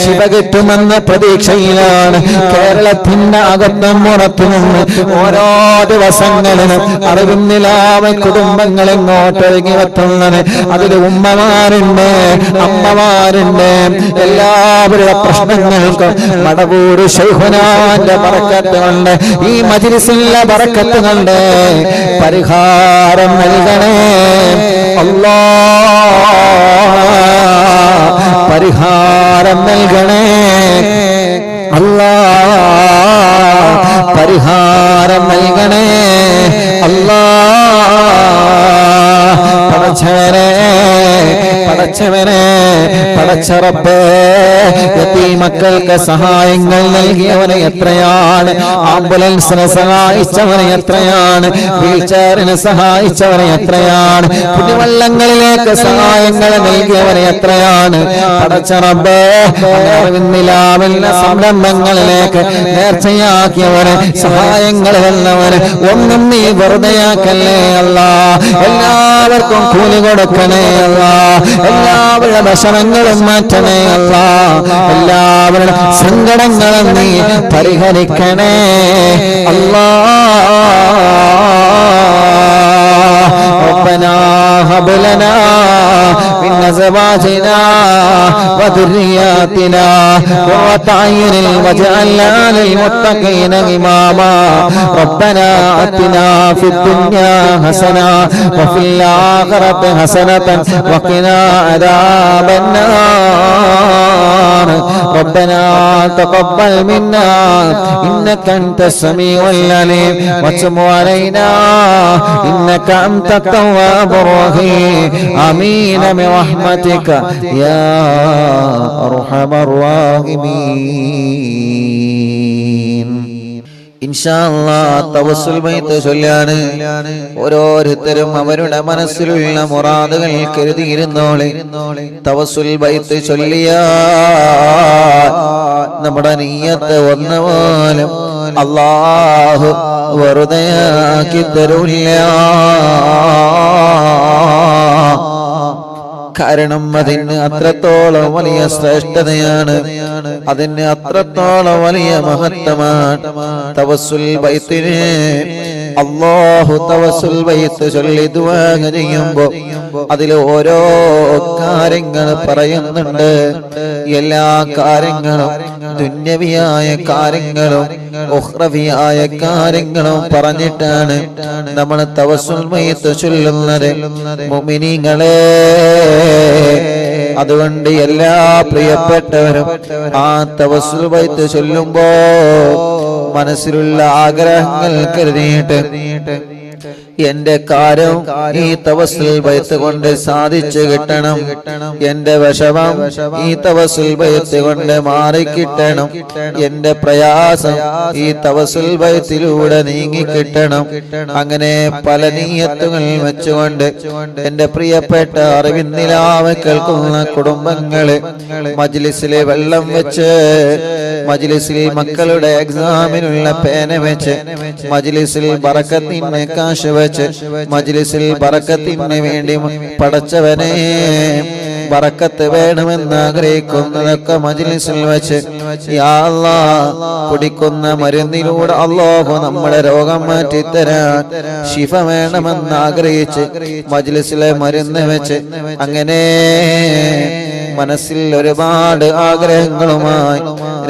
ശിഫ കിട്ടുമെന്ന പ്രതീക്ഷയിലാണ് കേരളത്തിന്റെ അകത്തും പുറത്തും നിന്ന് ഓരോ ദിവസങ്ങളിലും അറിവിന്നിലാവ കുടുംബങ്ങൾ ഇങ്ങോട്ട് ഒഴുകി എത്തുന്നത്. അതിൽ ഉമ്മമാരുണ്ട്, അമ്മമാരുണ്ട്. എല്ലാവരുടെ പ്രശ്നങ്ങൾക്കും മടവൂർ ശൈഖുനാന്റെ ബറക്കത്ത് കൊണ്ട്, ഈ മജ്‌ലിസിലെ ബറക്കത്ത് കൊണ്ട് പരിഹാരം നൽകണേ അല്ലാഹ്. പരിഹാരം നൽകണേ അല്ലാഹ്. പരിഹാരം നൽകണേ അല്ലാഹ്. പടച്ചവനെ പടച്ച റബ്ബേ, യതീമക്കൾക്ക് സഹായങ്ങൾ നൽകിയവനെ എത്രയാണ്, ആംബുലൻസിനെ സഹായിച്ചവനെ എത്രയാണ്, വീൽചെയറിനെ സഹായിച്ചവനെ എത്രയാണ്, കുടിവെള്ളങ്ങളിലേക്ക് സഹായങ്ങൾ നൽകിയവനെ എത്രയാണ്. പടച്ച റബ്ബേ, അറിവിന്നിലാവില്ല സംരംഭങ്ങളിലേക്ക് നേർച്ചയാക്കിയവനെ, സഹായങ്ങൾ തന്നവന് ഒന്നും നീ വെറുതെയാക്കല്ലേ അല്ലാഹ്. എല്ലാവർക്കും കൂലി കൊടുക്കണേ അല്ലാഹ്. എല്ലാവരുടെ വിഷമങ്ങളും മാറ്റണേ അല്ലാഹ്. എല്ലാവരുടെ സങ്കടങ്ങളും നീ പരിഹരിക്കണേ അല്ലാഹ്. ربنا هب لنا من أزواجنا وذرياتنا قرة أعين واجعلنا للمتقين إماما. ربنا آتنا في الدنيا حسنة وفي الآخرة حسنة وقنا عذاب النار. ربنا تقبل منا إنك أنت السميع العليم وتب علينا إنك أنت التواب الرحيم. آمين برحمتك يا أرحم الراحمين. ഇൻഷാ അല്ലാഹ് തവസ്സുൽ ബൈത്ത് ചൊല്ലാണ്. ഓരോരുത്തരും അവരുടെ മനസ്സിലുള്ള മുറാദുകൾ കരുതിയിരുന്നോളെ. തവസ്സുൽ ബൈത്ത് ചൊല്ലിയാൽ നമ്മുടെ നിയ്യത്ത് ഒന്നുപോലും അല്ലാഹു വെറുതെയാക്കി തരൂല്ല. കാരണം അതിന് അത്രത്തോളം വലിയ ശ്രേഷ്ഠതയാണ്, അതിന് അത്രത്തോളം വലിയ മഹത്വമാണ്. തവസ്സുൽ ബൈത്തിന് അല്ലാഹു തവസ്സുൽ ബൈത്ത് ചൊല്ലി ദുആ ചെയ്യുമ്പോൾ അതിൽ ഓരോ കാര്യങ്ങൾ പറയുന്നുണ്ട്. എല്ലാ കാര്യങ്ങളും, ദുന്യവിയായ കാര്യങ്ങളും ഉഖ്റവിയായ കാര്യങ്ങളും പറഞ്ഞിട്ടാണ് നമ്മൾ തവസ്സുൽ ബൈത്ത് ചൊല്ലുന്നത് മുഅ്മിനീങ്ങളെ. അതുകൊണ്ട് എല്ലാ പ്രിയപ്പെട്ടവരും ആ തവസ്സുൽ ബൈത്ത് ചൊല്ലുമ്പോ മനസ്സിലുള്ള ആഗ്രഹങ്ങൾ കരുതിയിട്ട് എന്റെ കാര്യം ഈ തവസ്സുൽ ബൈത്ത് കൊണ്ട് സാധിച്ചു കിട്ടണം, എന്റെ വിഷമം ഈ തവസ്സുൽ ബൈത്ത് കൊണ്ട് മാറിക്കിട്ടണം, എന്റെ പ്രയാസം ഈ തവസ്സുൽ ബൈത്തിലൂടെ നീങ്ങിക്കിട്ടണം. അങ്ങനെ പല നിയ്യത്തുകൾ വെച്ചുകൊണ്ട് എന്റെ പ്രിയപ്പെട്ട അറിവിന്നിലാവ് കേൾക്കുന്ന കുടുംബങ്ങള് മജ്‌ലിസിലെ വെള്ളം വെച്ച്, മജ്‌ലിസിൽ മക്കളുടെ എക്സാമിനുള്ള പേന വെച്ച്, മജ്‌ലിസിൽ ബറക്കത്തിന് കാശ് വെച്ച്, മജ്‌ലിസിൽ ബറക്കത്തിന് വേണ്ടി പടച്ചവനെ ബറക്കത്ത് വേണമെന്ന് ആഗ്രഹിക്കുന്നതൊക്കെ മജ്‌ലിസിൽ വെച്ച് യാ അല്ലാഹ് കുടിക്കുന്ന മരുന്നിലൂടെ അല്ലാഹു നമ്മുടെ രോഗം മാറ്റിത്തരാൻ ശിഫ വേണമെന്ന് ആഗ്രഹിച്ച് മജ്‌ലിസിലെ മരുന്ന് വെച്ച് അങ്ങനെ മനസ്സിൽ ഒരുപാട് ആഗ്രഹങ്ങളുമായി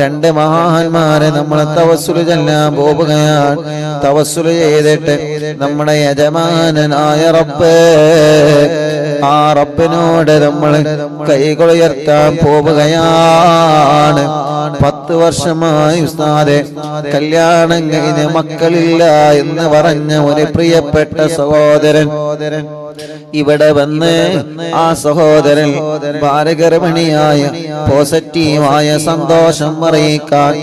രണ്ട് മഹാന്മാരെ നമ്മൾ തവസ്സുൽ ചെല്ലാൻ പോവുകയാണ്. തവസ്സുൽ ചെയ്തിട്ട് നമ്മുടെ യജമാനനായ റബ്ബ്, ആ റബ്ബിനോട് നമ്മൾ കൈകൾ ഉയർത്താൻ പോവുകയാണ്. 10 വർഷമായി ഉസ്താദെ കല്യാണം കഴിഞ്ഞ് മക്കളില്ല എന്ന് പറഞ്ഞ ഒരു പ്രിയപ്പെട്ട സഹോദരൻ ഇവിടെ വന്ന് ആ സഹോദരൻ ഭാരഗർഭിണിയായ പോസിറ്റീവായ സന്തോഷം അറിയിക്കാൻ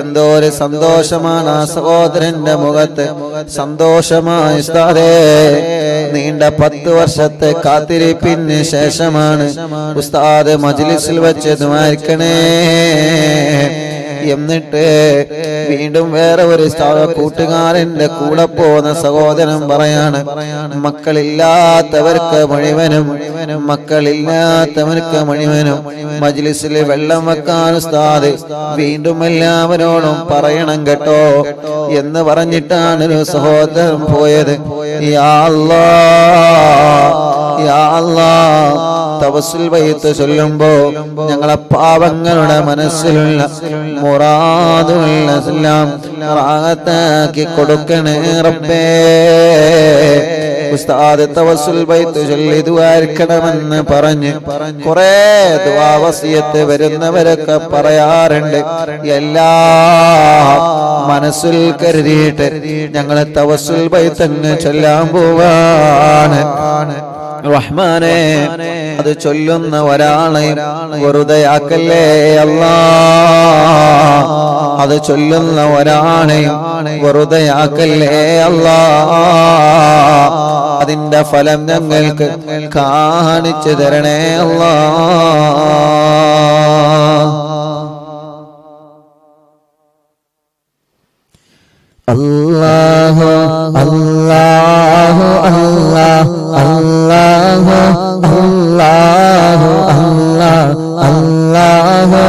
എന്തോ ഒരു സന്തോഷമാണ് ആ സഹോദരന്റെ മുഖത്ത്. സന്തോഷമായി ഉസ്താദേ, നീണ്ട 10 വർഷത്തെ കാത്തിരിപ്പിന് ശേഷമാണ് ഉസ്താദ് മജ്‌ലിസിൽ വെച്ച് ദുആ എന്നിട്ട് വീണ്ടും വേറെ ഒരു കൂട്ടുകാരന്റെ കൂടെ പോകുന്ന സഹോദരൻ പറയാണ്, മക്കളില്ലാത്തവർക്ക് മുഴുവനും മജ്ലിസിൽ വെള്ളം വെക്കാൻ ഉസ്താദ് വീണ്ടും എല്ലാവരോടും പറയണം കേട്ടോ എന്ന് പറഞ്ഞിട്ടാണ് ഒരു സഹോദരൻ പോയത്. യാ അല്ലാഹ്, തവസ്സുൽ ബൈത്ത് ചൊല്ലുമ്പോ ഞങ്ങളെ പാവങ്ങളുടെ മനസ്സിലുള്ള മുറാദുകളെല്ലാം റാഹത്താക്കി കൊടുക്കണേ റബ്ബേ. ഉസ്താദ് തവസ്സുൽ ബൈത്ത് ചൊല്ലി ദുആർക്കണമെന്ന് പറഞ്ഞ് കുറെ ദുആ വസിയത്ത് വരുന്നവരൊക്കെ പറയാറുണ്ട്. എല്ലാ മനസ്സിൽ കരുതിയിട്ട് ഞങ്ങളെ തവസ്സുൽ ബൈത്ത് അങ്ങ് ചൊല്ലാൻ പോവാണ്. റഹ്മാനെ, അത് ചൊല്ലുന്ന ഒരാളെയും വെറുതെയാക്കല്ലേ അല്ലാഹ്. അത് ചൊല്ലുന്ന ഒരാളെയും വെറുതെയാക്കല്ലേ അല്ലാഹ്. അതിന്റെ ഫലം ഞങ്ങൾക്ക് കാണിച്ചു തരണേ അല്ലാഹ്. അല്ലാഹു അല്ലാഹു അല്ലാഹു അല്ലാഹു അല്ലാഹു അല്ലാഹു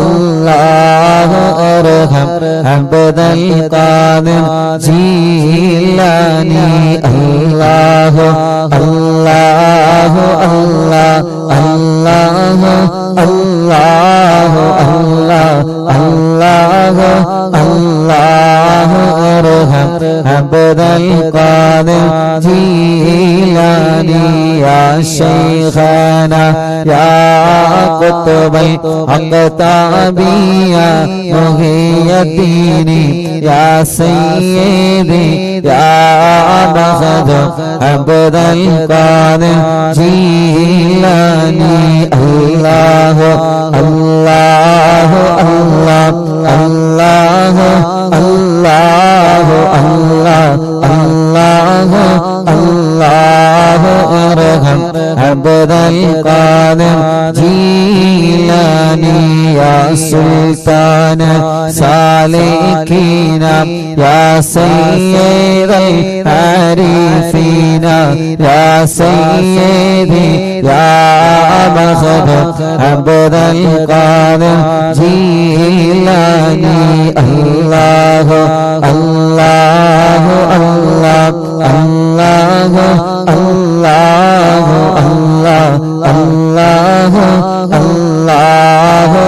അല്ലാഹു അർഹം അബ്ദൽ ഖാദിർ ജീലാനി. അല്ലാഹു അല്ലാഹു അല്ലാഹു അല്ലാഹു അല്ലാഹു അല്ലാഹു അല്ലാഹു അർഹം അബ്ദൽ ഖാദിർ ജീലാനി. യാ ശൈഖാനാ യാ ഖുത്ബൽ അഖ്താബിയ മുഹിയദ്ദീനി. യാ സയ്യിദി യാ മഖദു അബ്ദൽ ഖാദിർ ജീലാനി. അല്ലാഹു അല്ലാഹു അല്ലാഹു അല്ലാഹു അല്ലാഹു അല്ലാഹു അല്ലാഹു അർഹം അബ്ദൽ ഖാദിർ ജീലാനി. യാ സുൽത്താന സാലികീന യാ സയ്യിദൽ ആരിഫീന. യാ സയ്യിദി യാ മഖദു അബ്ദൽ ഖാദിർ ജീലാനി. അല്ലാഹു അല്ലാഹു അല്ലാഹു അല്ലാഹു അല്ലാഹു അല്ലാഹു അല്ലാഹു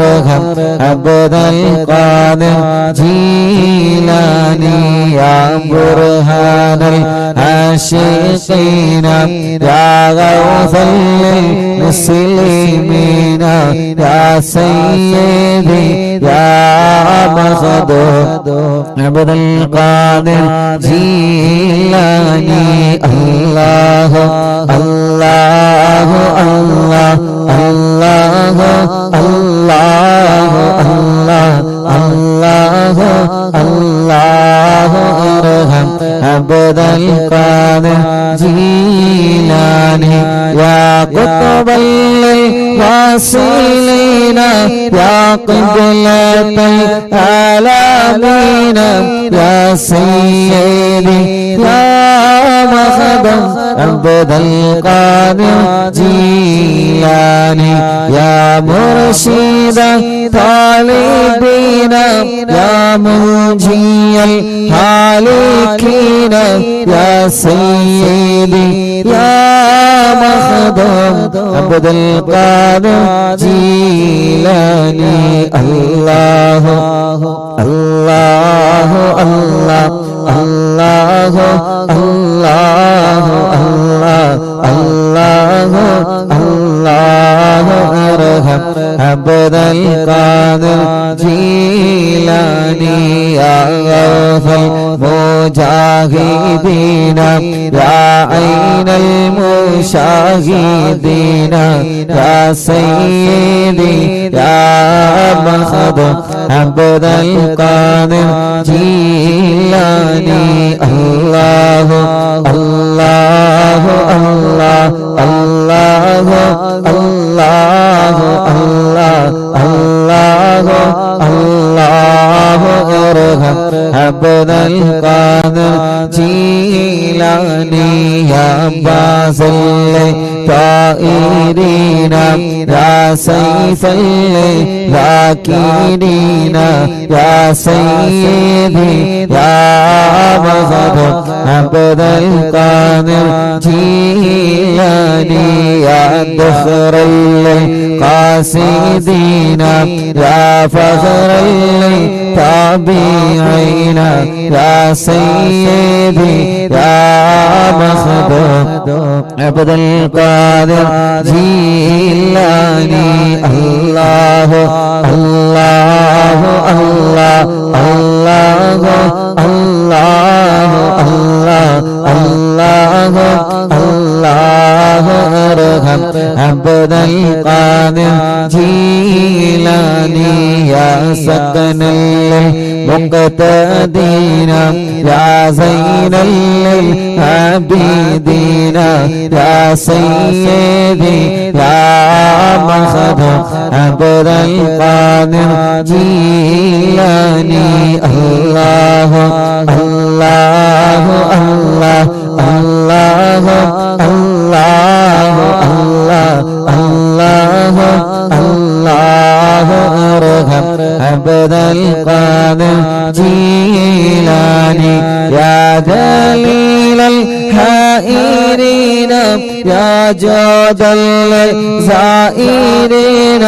അർഹം അബ്ദൽ ഖാദിർ ജീലാനി. യാ ബുർഹാനൽ ആശിഖീന യാ ഗൗസൽ മുസ്ലിമീന. യാ സയ്യിദി യാ മഖദു അബ്ദൽ ഖാദിർ ജീലാനി. അല്ലാഹു അല്ലാഹു അല്ലാഹു അല്ലാഹു അല്ലാഹു അല്ലാഹു അല്ലാഹു അർഹം അബ്ദൽ ഖാദിർ ജീലാനി. യാ ഖുത്ബൽ വാസിലീന യാ ഖിബ്ലത്തൽ ആലമീന. യാ സയ്യിദി യാ മഖദം അബ്ദൽ ഖാദിർ ജീലാനി. യാ മുർശിദ താലിബീന യാ മുൻജിയൽ ഹാലികീന. യാ സയ്യിദി യാ മഖദം അബ്ദൽ ഖാദിർ ജീലാനി. അല്ലാഹു അല്ലാഹു അല്ലാഹു അല്ലാഹു അല്ലാഹു അല്ലാഹു അല്ലാഹു അർഹം അബ്ദൽ ഖാദിർ ജീലാനി. യാ ഗൗസൽ മുജാഹിദീന യാ ഐനൽ മുശാഹിദീന. യാ സയ്യിദി യാ മഖദു അബ്ദൽ ഖാദിർ ജീലാനി. അല്ലാഹു അല്ലാഹു അല്ലാഹു അല്ലാഹു അല്ലാഹു അല്ലാഹു ارحم عبد القادر جيلاني يا عباس الطائرين يا سيف الذاكرين يا سيدي يا مخدوم عبد القادر جيلاني يا دخر القاصدين يا فخر التابعين يا سيدي يا مخدوم عبد القادر جيلاني الله الله الله الله الله الله الله الله ارحم عبد القادر جيلاني يا سكن المقتدين يا زين العابدين يا سيدي يا مخدوم عبد القادر جيلاني الله الله الله الله الله الله الله الله ارحم عبد القادر جيلاني يا دليل الحائرين يا جود الزائرين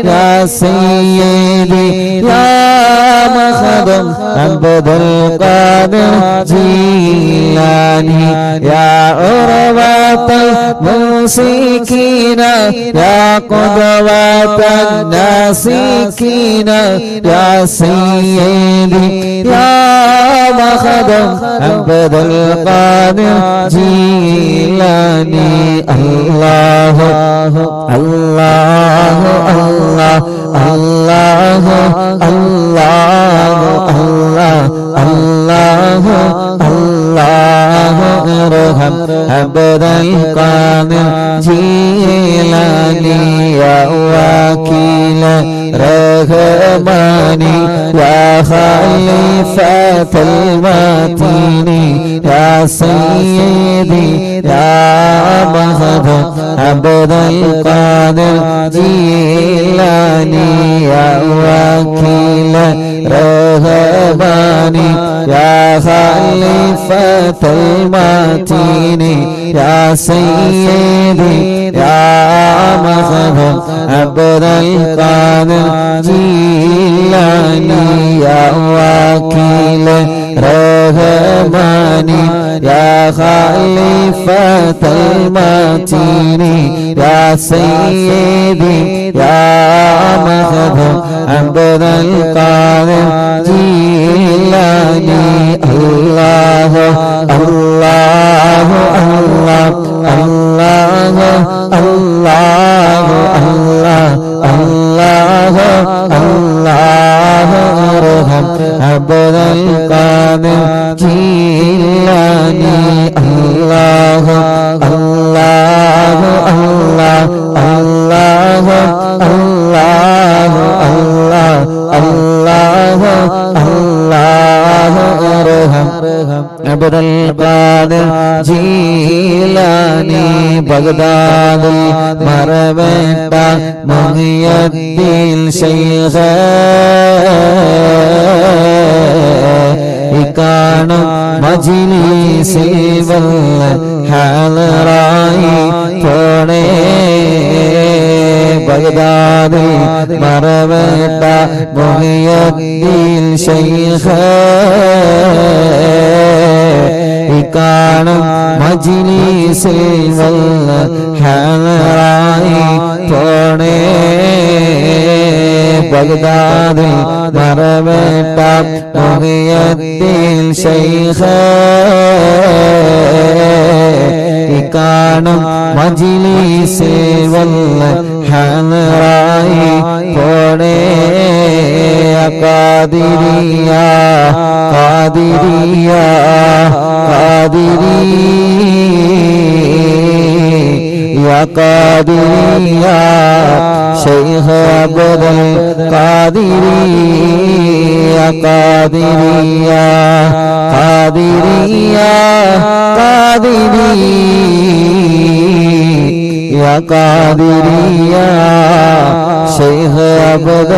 يا سيدي يا مخدوم عبد القادر جيلاني يا عروة الموسيقين يا قدوة الناسكين يا سيدي يا مخدوم عبد القادر جيلاني الله الله الله الله الله الله الله الله ارحم عبد القادر جيلاني يا وكيل رحماني يا خليفة المتين يا سيدي يا مخدوم عبد القادر جيلاني يا وكيل رحماني يا خليفة المتين يا سيدي يا مخدوم عبد القادر جيلاني يا وكيل رحماني يا خليفة المتين يا سيدي يا مخدوم عبد القادر جيلاني الله الله الله الله الله الله الله الله ارحم عبد القادر جيلاني الله الله الله الله الله الله الله الله ارحم عبد القادر جيلاني بغداد مربت محي الدين شيخ കാണും മജ്‌ലിസിൽ വല്ല ഹാലറായി പോണേ ബഗ്ദാദിൽ മറവട്ട മുഹിയുദ്ദീൻ ശൈഖ് കാണും മജ്‌ലിസിൽ വല്ല ഹാലറായി പോണേ ബഗ്ദാദിൽ മറവട്ട മുഹിയുദ്ദീൻ ശൈഖ് കാണും മജ്‌ലിസിൽ വല്ല ഹാലറായി പോണേ ഖാദിരിയ ഖാദിരിയ ഖാദിരിയ ഖാദിരിയ شيخ عبد القادرية قادرية قادرية قادرية قادرية شيخ عبد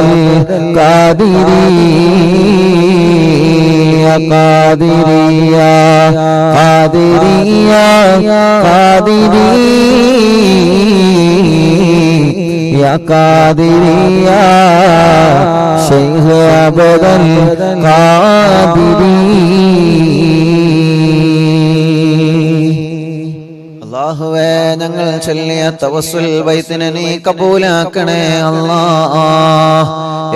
القادرية قادرية قادرية قادرية قادرية شيخ عبد القادرية അല്ലാഹുവേ ഞങ്ങൾ ചൊല്ലിയ തവസ്സുൽ ബൈത്തിനെ നീ കബൂലാക്കണേ അല്ലാഹ്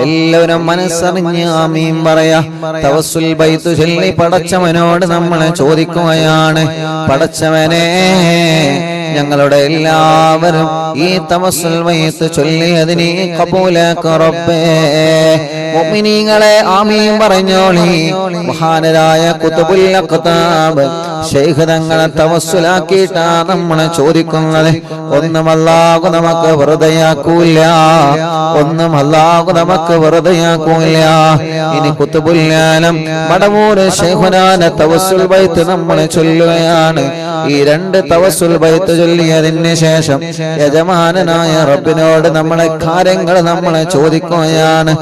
എല്ലാവരും മനസ്സറിഞ്ഞ് ആമീൻ പറയാ തവസ്സുൽ ബൈത്ത് ചൊല്ലി പടച്ചവനോട് നമ്മൾ ചോദിക്കുകയാണ് പടച്ചവനെ ഞങ്ങളുടെ എല്ലാവരും ഈ തവസ്സുൽ ബൈത്ത് ചൊല്ലിയതിനെ കബൂലാക്ക റബ്ബേ മുഅ്മിനീങ്ങളെ ആമീൻ പറഞ്ഞോളി മഹാനരായ ഖുതുബുൽ അഖ്താബ് ശൈഖ് തങ്ങളെ തവസ്സുലാക്കിയിട്ടാ നമ്മൾ ചോദിക്കുന്നത് ഒന്നും അല്ലാഹു നമുക്ക് വെറുതെയാക്കൂല ഒന്നും അല്ലാഹു നമുക്ക് വെറുതെയാക്കൂല ഇനി ഖുതുബുൽ ആലം മടവൂർ ശൈഖുനാന്റെ തവസ്സുൽ ബൈത്ത് നമ്മൾ ചൊല്ലുകയാണ് ഈ രണ്ട് തവസ്സുൽ ബൈത്ത് ചൊല്ലിയതിന് ശേഷം യജമാനനായ റബ്ബിനോട് നമ്മളെ കാര്യങ്ങൾ നമ്മൾ ചോദിക്കുകയാണ്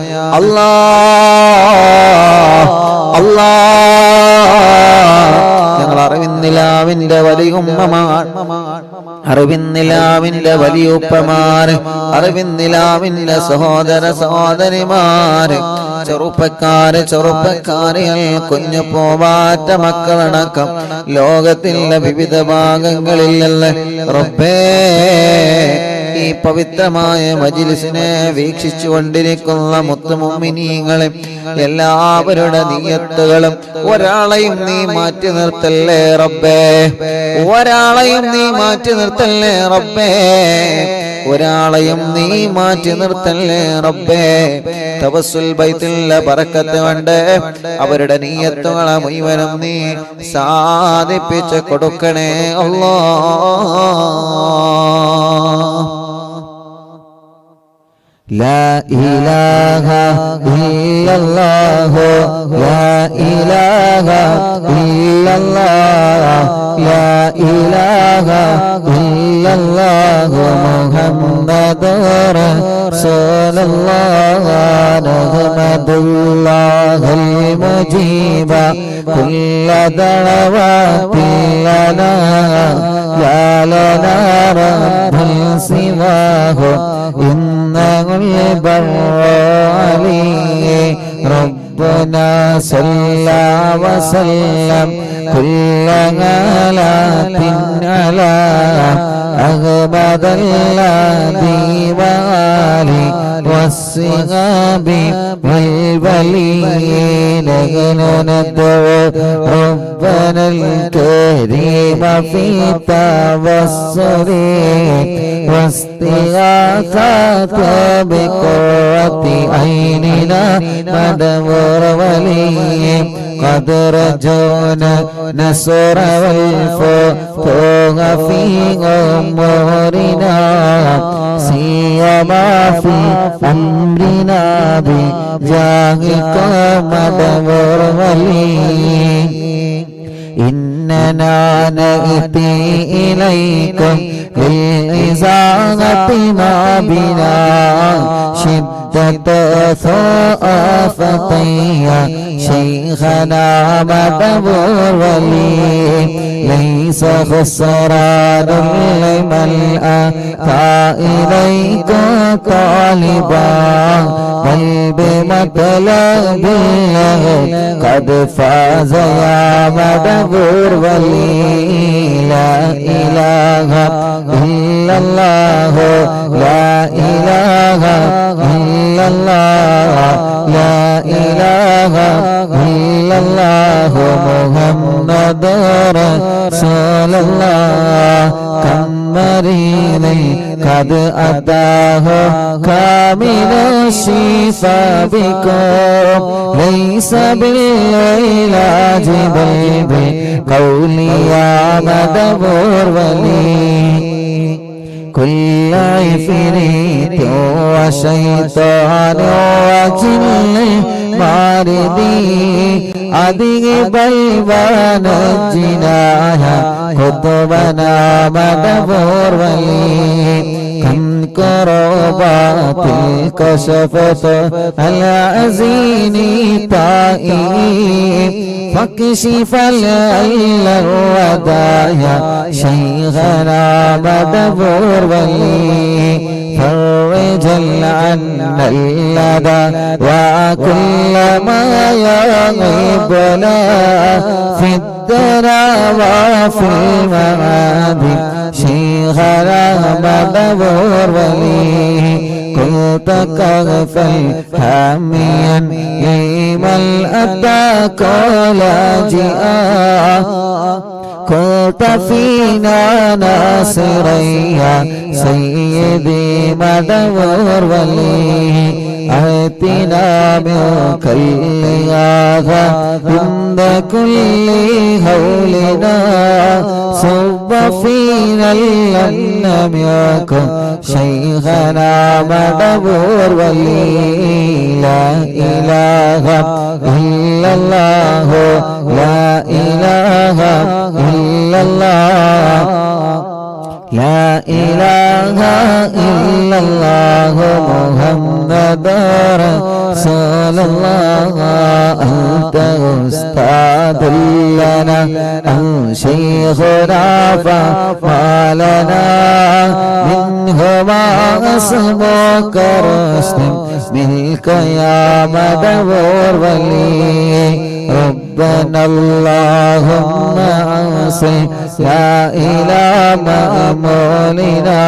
ഞങ്ങൾ അറിവിന്നിലാവിന്റെ വലിയുമ്മമാർ അറിവിന്നിലാവിന്റെ വലിയുപ്പമാര് അറിവിന്നിലാവിന്റെ സഹോദര സഹോദരിമാര് ചെറുപ്പക്കാരികൾ കുഞ്ഞു പോവാറ്റ മക്കളടക്കം ലോകത്തിന്റെ വിവിധ ഭാഗങ്ങളിലുള്ള റബ്ബേ ഈ പവിത്രമായ മജ്ലിസിനെ വീക്ഷിച്ചു കൊണ്ടിരിക്കുന്ന മുത്തുമുഅ്മിനീങ്ങളെ എല്ലാവരുടെ നിയ്യത്തുകളും ഒരാളെയും നീ മാറ്റി നിർത്തല്ലേ റബ്ബേ ഒരാളെയും നീ മാറ്റി നിർത്തല്ലേ റബ്ബേ ഒരാളെയും നീ മാറ്റി നിർത്തല്ലേ റബ്ബേ തവസ്സുൽ ബൈത്തിലെ ബറക്കത്ത് കൊണ്ട് അവരുടെ നിയ്യത്തുകളെ മുഴുവനും നീ സാധിപ്പിച്ച് കൊടുക്കണേ അല്ലാഹ് لا إله إلا الله لا إله إلا الله لا إله إلا الله محمد رسول الله نحمد الله المجيب كل دعوات لنا لا لنا رب سواه إنه البر عليه ربنا صلى وسلم كل غلات على أغبد الذي وآله والصحاب والولين ندعو ربنا الكريم في توسل واستغاثة بقرة عيننا مدبر ولي قد رجونا نصر والفتوح في أمورنا سيما في أمرنا بجاهك مدبر ولي إننا نأتي إليكم للإزاغة ما بنا شدة ثقافتي شيخنا مدبر ولي ليس خسران لمن أتى إليك طالبا بل بمطلب الله قد فاز يا مدبر ولي لا إله إلا الله لا إله إلا الله لا إله إلا الله محمد رسول الله كم مريض قد أتاه كامل الشفاء بكم ليس بالعلاج بل بقول يا مدبر ولي كل عفريت وشيطان وجن ماردي أذهب ونجناها قطبنا مدبور ولي كم كربات كشفت العزين طائب فاكشف العل الودايا شيخنا مدبور ولي فرج عنا اللدى وكل ما يغيبنا في الدنا وفي المعادي شيخنا مدبور ولي كنت كغفل حاميا لمن أتاك لاجئا كنت فينا ناصريا سيدي مدبور ولي آتنا منك الإغاثة عند كل هولنا صب فينا لم يكن شيخنا مدبور ولي لا إله إلا الله لا إله إلا الله لا إله إلا الله محمد رسول الله أنت أستاذ لنا أو شيخنا فما لنا منهما اسمك رشد منك يا مدبور ولي ربنا اللهم أوصل لا إله مأمولنا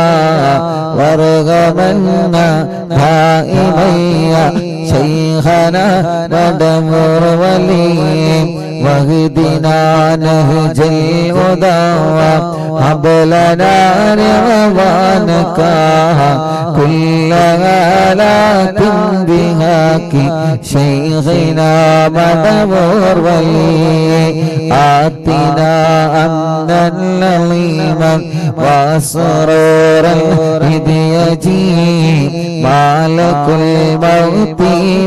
وارغمنا دائميا شيخنا مدبور ولي واهدنا نهج الهدى هب لنا رضوانك كل آلات بهاك شيخنا مدبور ولي آتنا أمنا لظيما وسرورا إذ يجيء مالك الموت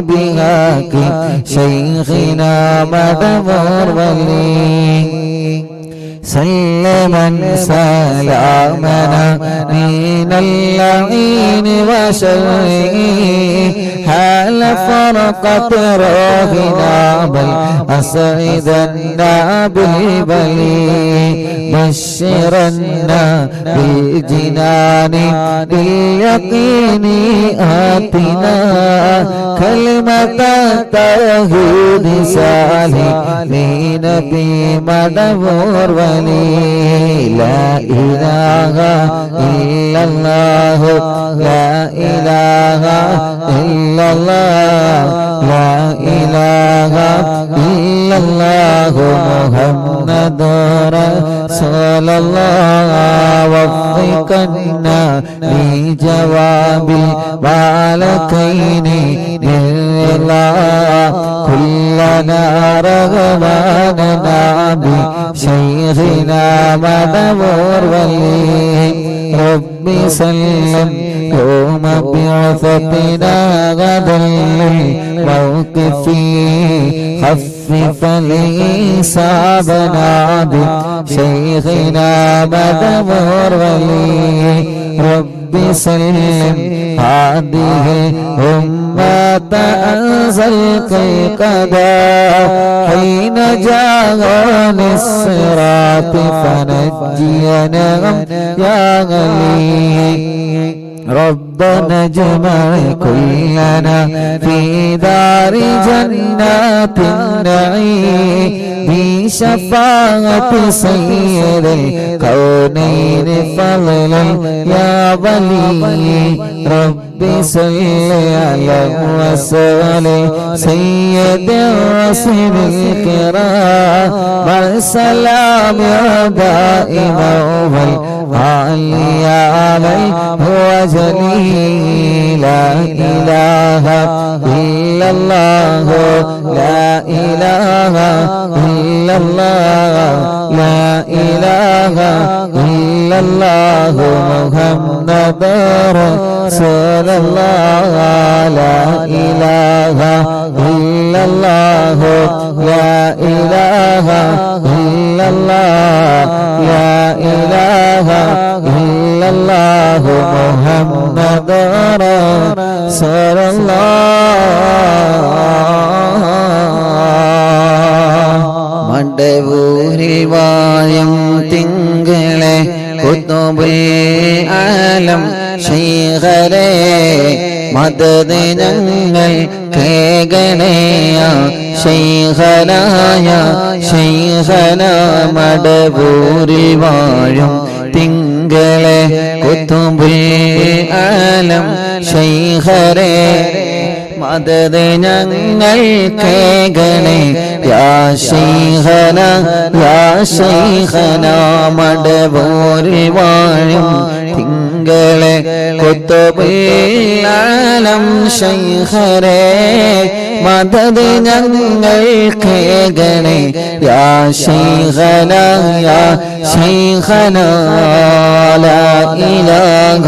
بهاك شيخنا مدبور ولي سلما سلامنا من اللعين وشره حال فرقت روحنا بل أسعدنا بالبلي بشرنا بالجنان باليقين آتنا كلمة التوحيد سالمين بمدبور ولي لا إله إلا الله لا إله إلا الله لا إله إلا الله محمد رسول الله وفقنا لجواب الملكين بالله كلنا رغباننا بشيخنا مدبور ولي ربي سلم يوم بعثتنا غدا للموقف خفف لحسابنا بشيخنا مدبور ولي ربي سلم هذه الأمة أنزل كي قدا حين جاءني الصراط فنجينا يا غلي ربنا اجمع كلنا في دار جنات النعيم بشفاعة سيد الكونين فضلا يا ولي ربي صل على وسلم سيد الرسل الكرام والسلام دائما عاليا من هو جليل لا إله إلا الله لا إله إلا الله لا إله إلا الله محمد رسول الله لا إله إلا الله لا إله إلا الله لا إله إلا الله محمد رسول الله മടവൂരിൽ വായം തിങ്കളെ കുത്തുബുൽ ആലം ശൈഖരേ മദദ് ഞങ്ങൾ കേകണേയ ശൈഖനായ ശൈഖന മടവൂരിൽ വാഴും തിങ്കളെ കുത്തുബുൽ ആലം ശൈഖരേ മദദ് ഞങ്ങൾ കേകണേ യാ ശൈഖന യാ ശൈഖന മടവൂരിൽ വാഴും തിങ്കളെ കുത്തുബുൽ ആലം ശൈഖരേ മദദ് ഞങ്ങൾ കേകണേ യാ ശൈഖന യാ ശൈഖന ലാ ഇലാഹ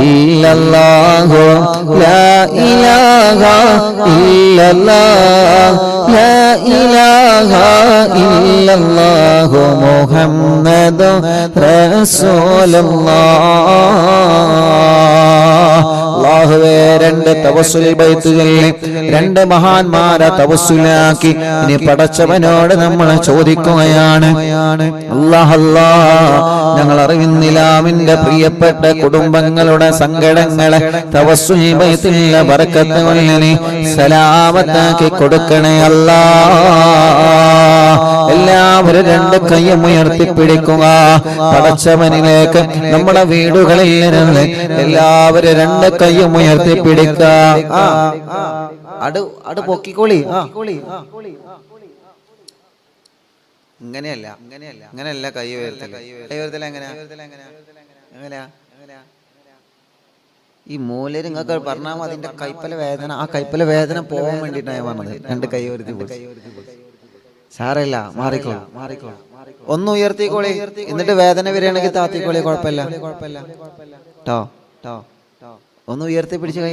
ഇല്ലല്ലാഹു ലാ ഇലാഹ ഇല്ലല്ലാഹ് ലാ ഇലാഹ ഇല്ലല്ലാഹു മുഹമ്മദു റസൂലുള്ളാഹ് അല്ലാഹുവേ രണ്ട് തവസ്സുൽ ബൈത്തുകളിൽ രണ്ട് മഹാന്മാരെ തവസ്സുലാക്കി ഇനി പടച്ചവനോട് നമ്മൾ ചോദിക്കുകയാണ് അല്ലാഹ് ഞങ്ങൾ അറിയുന്നില്ലാമിന്റെ പ്രിയപ്പെട്ട കുടുംബങ്ങളുടെ സങ്കടങ്ങളെ തവസ്സുൽ ബൈത്തിലെ ബറക്കത്ത് കൊണ്ട് സലാമത്താക്കി കൊടുക്കണേ അല്ലാഹ് എല്ലാവരും രണ്ട് കൈയും ഉയർത്തിപ്പിടിക്കുക പടച്ചവനിലേക്ക് നമ്മുടെ വീടുകളിൽ നിന്ന് എല്ലാവരും രണ്ട് കൈയും ഉയർത്തിപ്പിടിക്കുക അട് പൊക്കിക്കോളി ഇങ്ങനെയല്ല കൈ ഉയർത്തല എങ്ങനെയാ ഈ മൂലര് നിങ്ങൾക്ക് പറഞ്ഞാൽ അതിന്റെ കൈപ്പല വേദന ആ കൈപ്പല വേദന പോകാൻ വേണ്ടിയിട്ടാണ് ഞാൻ പറഞ്ഞത് രണ്ട് കൈ ഉയർത്തി സാരമില്ല മാറിക്കോളൂ ഒന്ന് ഉയർത്തിക്കോളി എന്നിട്ട് വേദന വരികയാണെങ്കിൽ താത്തിക്കോളി കുഴപ്പമില്ല ട്ടോ ഒന്ന് ഉയർത്തി പിടിച്ച് കൈ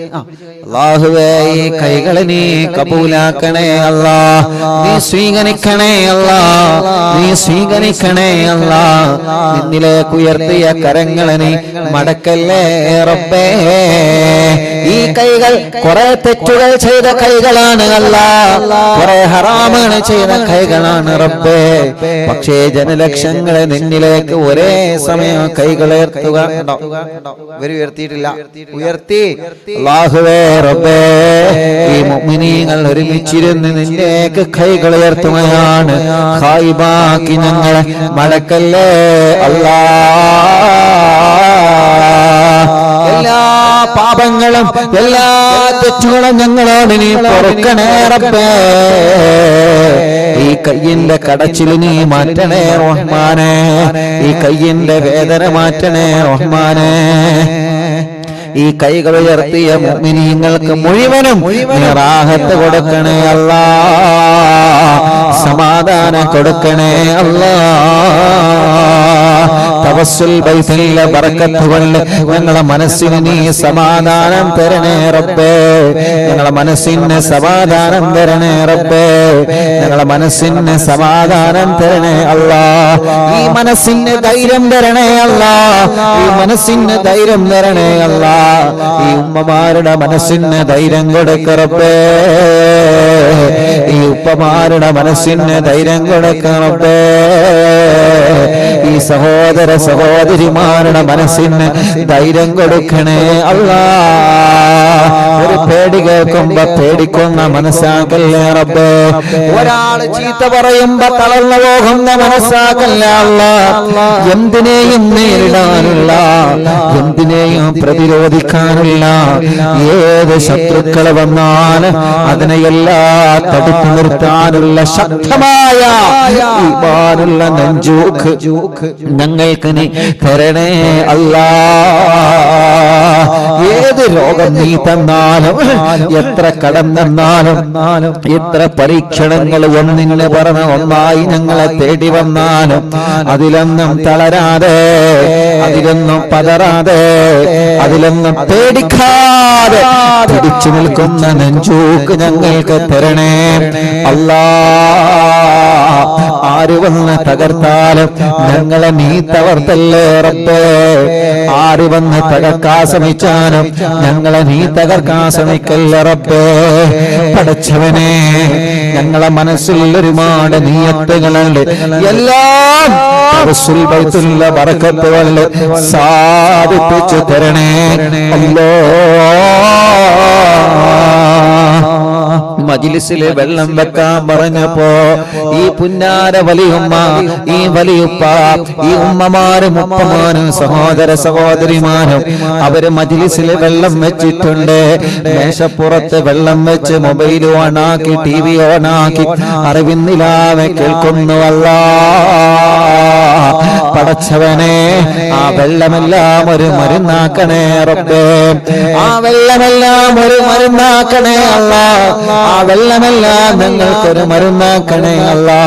അല്ലാഹുവേ ഈ കൈകളെ നീ കബൂലാക്കണേ അല്ലാ നീ സ്വീകരിക്കണേ അല്ലാ നീ സ്വീകരിക്കണേ അല്ലാ നിന്നിലേക്ക് ഉയർത്തിയ കരങ്ങളെ നീ മടക്കല്ലേ റബ്ബേ ഈ കൈകൾ കുറെ തെറ്റുകൾ ചെയ്ത കൈകളാണ് അല്ലാ കുറെ ഹറാമാണ് ചെയ്ത കൈകളാണ് റബ്ബേ പക്ഷേ ജനലക്ഷങ്ങളെ നിന്നിലേക്ക് ഒരേ സമയം കൈകളുയർത്തുക ഇവർ ഉയർത്തിയിട്ടില്ല അല്ലാഹുവേ റബ്ബേ ഈ മുഅ്മിനീങ്ങൾ ഒരുമിച്ചിരുന്ന് നിന്നിലേക്ക് കൈകൾ ഉയർത്തുകയാണ് ഖായിബാക്കി ഞങ്ങളെ മടക്കല്ലേ അല്ലാഹ് എല്ലാ പാപങ്ങളും എല്ലാ തെറ്റുകളും ഞങ്ങളോട് നീ പൊറുക്കണേ റബ്ബേ ഈ കയ്യിന്റെ കടച്ചിൽ നീ മാറ്റണേ റഹ്മാനേ ഈ കയ്യിന്റെ വേദന മാറ്റണേ റഹ്മാനേ ഈ കൈകൾ ഉയർത്തിയ മുഅ്മിനീങ്ങൾക്ക് മുഴുവനും റാഹത്ത് കൊടുക്കണേ അല്ലാഹ് സമാധാനം കൊടുക്കണേ അല്ലാഹ് തവസ്സുൽ ബൈത്തിലെ ബറക്കത്ത് കൊണ്ട് ഞങ്ങളുടെ മനസ്സിന് നീ സമാധാനം തരണേ റബ്ബേ ഞങ്ങളുടെ മനസ്സിന് സമാധാനം തരണേ റബ്ബേ ഞങ്ങളുടെ മനസ്സിന് സമാധാനം തരണേ അല്ലാഹ് ഈ മനസ്സിന് ധൈര്യം തരണേ അല്ലാഹ് ഈ മനസ്സിന് ധൈര്യം തരണേ അല്ലാഹ് ഈ ഉമ്മമാരുടെ മനസ്സിന് ധൈര്യം കൊടുക്ക റബ്ബേ ഈ ഉപ്പമാരുടെ മനസ്സിന് ധൈര്യം കൊടുക്ക റബ്ബേ ഈ സഹോദര സഹോദരിമാരുടെ മനസ്സിന് ധൈര്യം കൊടുക്കണേ അല്ലാഹ് ഒരു പേടി കേൾക്കുമ്പോ പേടിക്കുന്ന മനസ്സാക്കല്ലേ റബ്ബേ ഒരാള് ചീത്ത പറയുമ്പോ തളർന്നു പോകുന്ന മനസ്സാക്കല്ലേ അല്ലാഹ് എന്തിനേയും നേരിടാനുള്ള എന്തിനേയും പ്രതിരോധിക്കാനുള്ള ഏത് ശത്രുക്കൾ വന്നാൽ അതിനെയെല്ലാം തടുത്തു തടുത്തെടുത്താനുള്ള ശക്തമായ ഈമാനുള്ള നെഞ്ചൂക്ക് ഞങ്ങൾക്ക് നീ തരണേ അല്ലാ. ഏത് രോഗം നീ തന്നാലും, എത്ര കടം തന്നാലും, എത്ര പരീക്ഷണങ്ങൾ ഒന്നിനെ പറഞ്ഞ ഒന്നായി ഞങ്ങളെ തേടി വന്നാലും അതിലൊന്നും തളരാതെ, അതിലൊന്നും പതറാതെ, അതിലൊന്നും പേടിക്കാതെ പിടിച്ചു നിൽക്കുന്ന നെഞ്ചൂക്ക് ഞങ്ങൾക്ക് തരണേ അല്ലാ. ആര് വന്ന് തകർത്താലും ഞങ്ങളെ നീ തകർത്തല്ലേ റബ്ബേ. ആര് വന്ന് തകർക്കാൻ ശ്രമിച്ചാലും ഞങ്ങളെ നീ തകർക്കാൻ ശ്രമിക്കല്ല റബ്ബേ. പടച്ചവനെ, ഞങ്ങളെ മനസ്സിൽ ഒരുപാട് നിയത്തുകളുണ്ട്. എല്ലാം ബൈത്തുള്ള ബറക്കത്തുകളിൽ സാധിപ്പിച്ചു തരണേ അല്ലാ. മജ്ലിസിൽ വെള്ളം വെക്കാൻ പറഞ്ഞപ്പോ ഈ പുന്നാര വലിയുമ്മ, ഈ വലിയുപ്പ, ഈ ഉമ്മമാരും ഉപ്പമാരും സഹോദര സഹോദരിമാരും അവര് മജ്ലിസിൽ വെള്ളം വെച്ചിട്ടുണ്ട്. മേശപ്പുറത്ത് വെള്ളം വെച്ച് മൊബൈൽ ഓണാക്കി, TV ഓണാക്കി അറിവിന്നിലാവെ കേൾക്കുന്നു അല്ലാ. പടച്ചവനെ, ആ വെള്ളമെല്ലാം ഒരു മരുന്നാക്കണേ റബ്ബേ. ആ വെള്ളമെല്ലാം ഒരു മരുന്നാക്കണേ അല്ലാ. ആ വെള്ളമെല്ലാം ഞങ്ങൾക്കൊരു മരുന്നാക്കണേ അല്ലാ.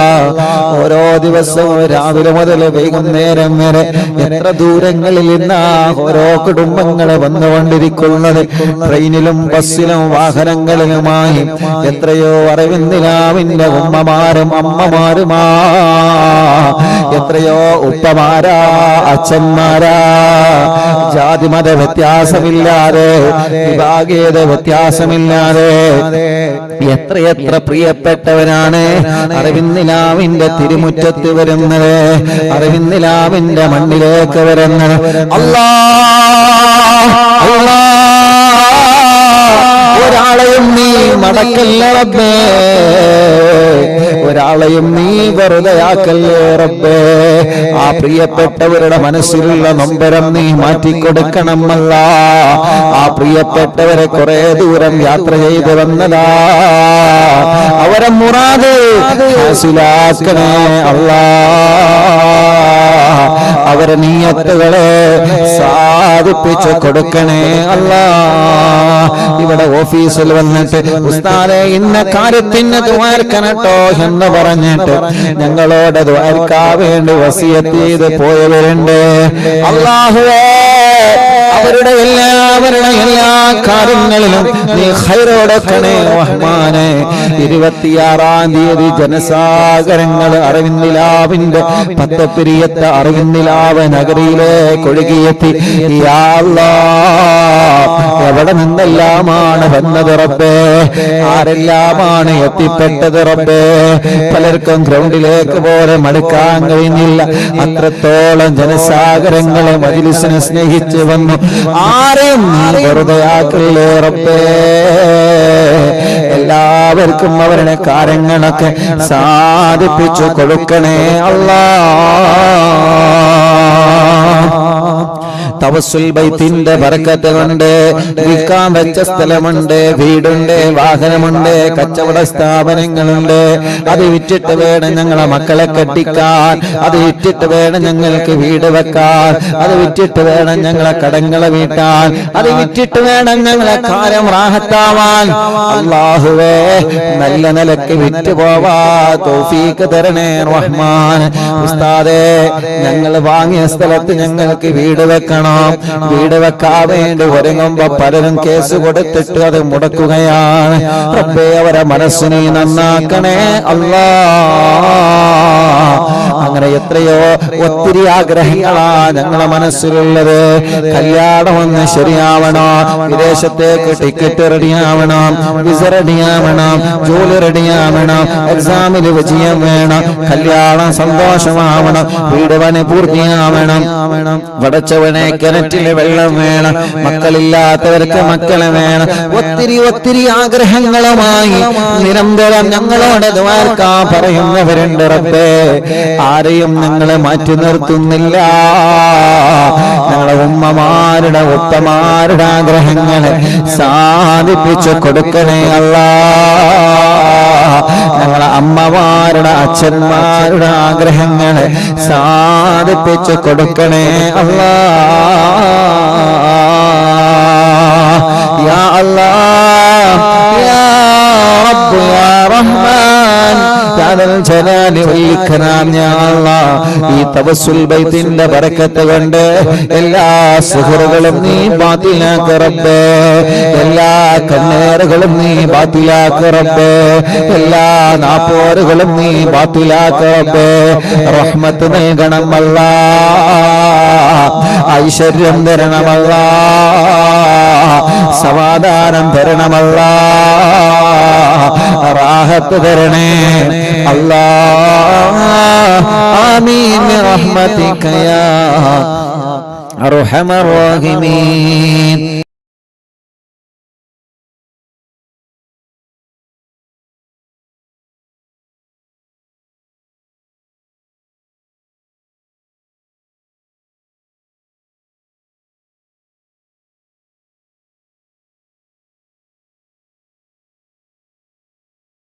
ഓരോ ദിവസവും രാവിലെ മുതൽ വൈകുന്നേരം വരെ എത്ര ദൂരങ്ങളിൽ നിന്നാ ഓരോ കുടുംബങ്ങളെ വന്നുകൊണ്ടിരിക്കുന്നത്. ട്രെയിനിലും ബസ്സിലും വാഹനങ്ങളിലുമായി എത്രയോ അറിവിന്ദിലാവിന്റെ ഉമ്മമാരും അമ്മമാരുമാ, എത്രയോ ഉപ്പമാരാ, അച്ഛന്മാരാ, ജാതിമത വ്യത്യാസമില്ലാതെ, വിഭാഗീയത വ്യത്യാസമില്ലാതെ എത്രയെത്ര പ്രിയപ്പെട്ടവരാണ് അറിവിന്ദിലാവിന്റെ തിരുമുറ്റത്ത് വരുന്നത്, അറിവിന്ദിലാവിന്റെ മണ്ണിലേക്ക് വരുന്നത്. അല്ലാ, അല്ലാ, ഒരാളെയും നീ മടക്കല്ല റബ്ബേ, ഒരാളെയും നീ വെറുതെയാക്കല്ലേ റബ്ബേ. ആ പ്രിയപ്പെട്ടവരുടെ മനസ്സിലുള്ള നൊമ്പരം നീ മാറ്റിക്കൊടുക്കണമല്ല. ആ പ്രിയപ്പെട്ടവരെ കുറെ ദൂരം യാത്ര ചെയ്ത് വന്നതാ, അവരെ മുറാദ് ഹാസിലാക്കണേ അല്ലാ. അവരെ നിയ്യത്തുകളെ സാധിപ്പിച്ചു കൊടുക്കണേ അല്ലാ. ഇവിടെ ഓഫീസിൽ വന്നിട്ട് ഉസ്താദേ ഇന്ന കാര്യത്തിന് ദുആർക്കണട്ടോ എന്ന് പറഞ്ഞിട്ട് ഞങ്ങളോട് ദുആർക്കാൻ വേണ്ടി വസിയത്ത് ചെയ്ത് പോയവരുണ്ട്. അല്ലാഹുവേ, അവരുടെ എല്ലാ കാര്യങ്ങളിലും നീ ഖൈറോടക്കണേ റഹ്മാനേ. 26-ാം തീയതി ജനസാഗരങ്ങൾ അറിവിന്ദിലാവിന്റെ പത്തപ്പിരിയത്തെ അറിവിന്ദിലാവ് നഗരിയിലേക്ക് ഒഴുകിയെത്തി. യാ അല്ലാഹ്, എവിടെ നിന്നെല്ലാമാണ് വന്നത് റബ്ബേ, ആരെല്ലാമാണ് എത്തിപ്പെട്ടത് റബ്ബേ. പലർക്കും ഗ്രൗണ്ടിലേക്ക് പോലെ മടുക്കാൻ കഴിഞ്ഞില്ല. അത്രത്തോളം ജനസാഗരങ്ങളെ മജ്ലിസിനെ സ്നേഹിച്ച് വന്നു. ആരെയും വെറുതെ ആക്കല്ലേ റബ്ബേ. എല്ലാവർക്കും അവരുടെ കാര്യങ്ങളൊക്കെ സാധിപ്പിച്ചു കൊടുക്കണേ അല്ലാ. തവസ്സുൽ ബൈത്തിന്റെ ബറക്കത്ത് കൊണ്ട് വിൽക്കാൻ വെച്ച സ്ഥലമുണ്ട്, വീടുണ്ട്, വാഹനമുണ്ട്, കച്ചവട സ്ഥാപനങ്ങളുണ്ട്. അത് വിറ്റിട്ട് വേണം ഞങ്ങളെ മക്കളെ കെട്ടിക്കാൻ, അത് വിറ്റിട്ട് വേണം ഞങ്ങൾക്ക് വീട് വെക്കാൻ, അത് വിറ്റിട്ട് വേണം ഞങ്ങളെ കടങ്ങളെ വീട്ടാൻ, അത് വിറ്റിട്ട് വേണം ഞങ്ങളെ കാര്യം റാഹത്താവാൻ. അല്ലാഹുവേ, നല്ല നിലക്ക് വിറ്റ് പോവാ തൗഫീഖ് തരണേ റഹ്മാൻ. ഉസ്താദേ, ഞങ്ങൾ വാങ്ങിയ സ്ഥലത്ത് ഞങ്ങൾക്ക് വീട് വെക്കണം. വീട് വെക്കാൻ വേണ്ടി ഒരുങ്ങുമ്പോ പലരും കേസ് കൊടുത്തിട്ട് അത് മുടക്കുകയാണ്. റബ്ബേ, അവരെ മനസ്സിനെ നന്നാക്കണേ അല്ലാ. അങ്ങനെ എത്രയോ ഒത്തിരി ആഗ്രഹങ്ങളാ ഞങ്ങളെ മനസ്സിലുള്ളത്. കല്യാണം ഒന്ന് ശരിയാവണം, വിദേശത്തേക്ക് ടിക്കറ്റ് റെഡിയാവണം, വിസ റെഡിയാവണം, ജോലി റെഡിയാവണം, എക്സാമിൽ വിജയം വേണം, കല്യാണം സന്തോഷമാവണം, വീട് പണി പൂർത്തിയാവണം, വടച്ചവനെ കിണറ്റില് വെള്ളം വേണം, മക്കളില്ലാത്തവർക്ക് മക്കളെ വേണം. ഒത്തിരി ഒത്തിരി ആഗ്രഹങ്ങളുമായി നിരന്തരം ഞങ്ങളോട് ദുആർക്കാൻ പറയുന്നവരുണ്ട് റബ്ബേ. ആരെയും ഞങ്ങളെ മാറ്റി നിർത്തുന്നില്ല. ഞങ്ങളെ ഉമ്മമാരുടെ ഉപ്പമാരുടെ ആഗ്രഹങ്ങളെ സാധിപ്പിച്ചു കൊടുക്കണേ അല്ലാ. ഞങ്ങളെ അമ്മമാരുടെ അച്ഛന്മാരുടെ ആഗ്രഹങ്ങളെ സാധിപ്പിച്ചു കൊടുക്കണേ അല്ലാ. യാ അല്ലാഹ് യാ റബ്ബ് യാ റഹ്മാൻ യാ ദൽ ജലാലി വൽ ഇക്റാം യാ അല്ലാഹ്. ഈ തവസ്സുൽ ബൈത്തിന്റെ ബറക്കത്ത് കൊണ്ട് എല്ലാ സുഹറുകളും നീ ബാത്തിലാക്ക് റബ്ബേ, എല്ലാ കണ്ണേറുകളും നീ ബാത്തിലാക്ക് റബ്ബേ, എല്ലാ നാപ്പോറുകളും നീ ബാത്തിലാക്ക് റബ്ബേ. റഹ്മത്ത് നൽകണം അല്ലാഹ്, ഐശ്വര്യം തരണം അല്ലാഹ്, സമാധാനം തരണം അല്ലാഹ്, റാഹത്ത് തരണേ അല്ലാഹ്. ആമീൻ റഹ്മതിക യാ അർഹമർ റഹീമീൻ.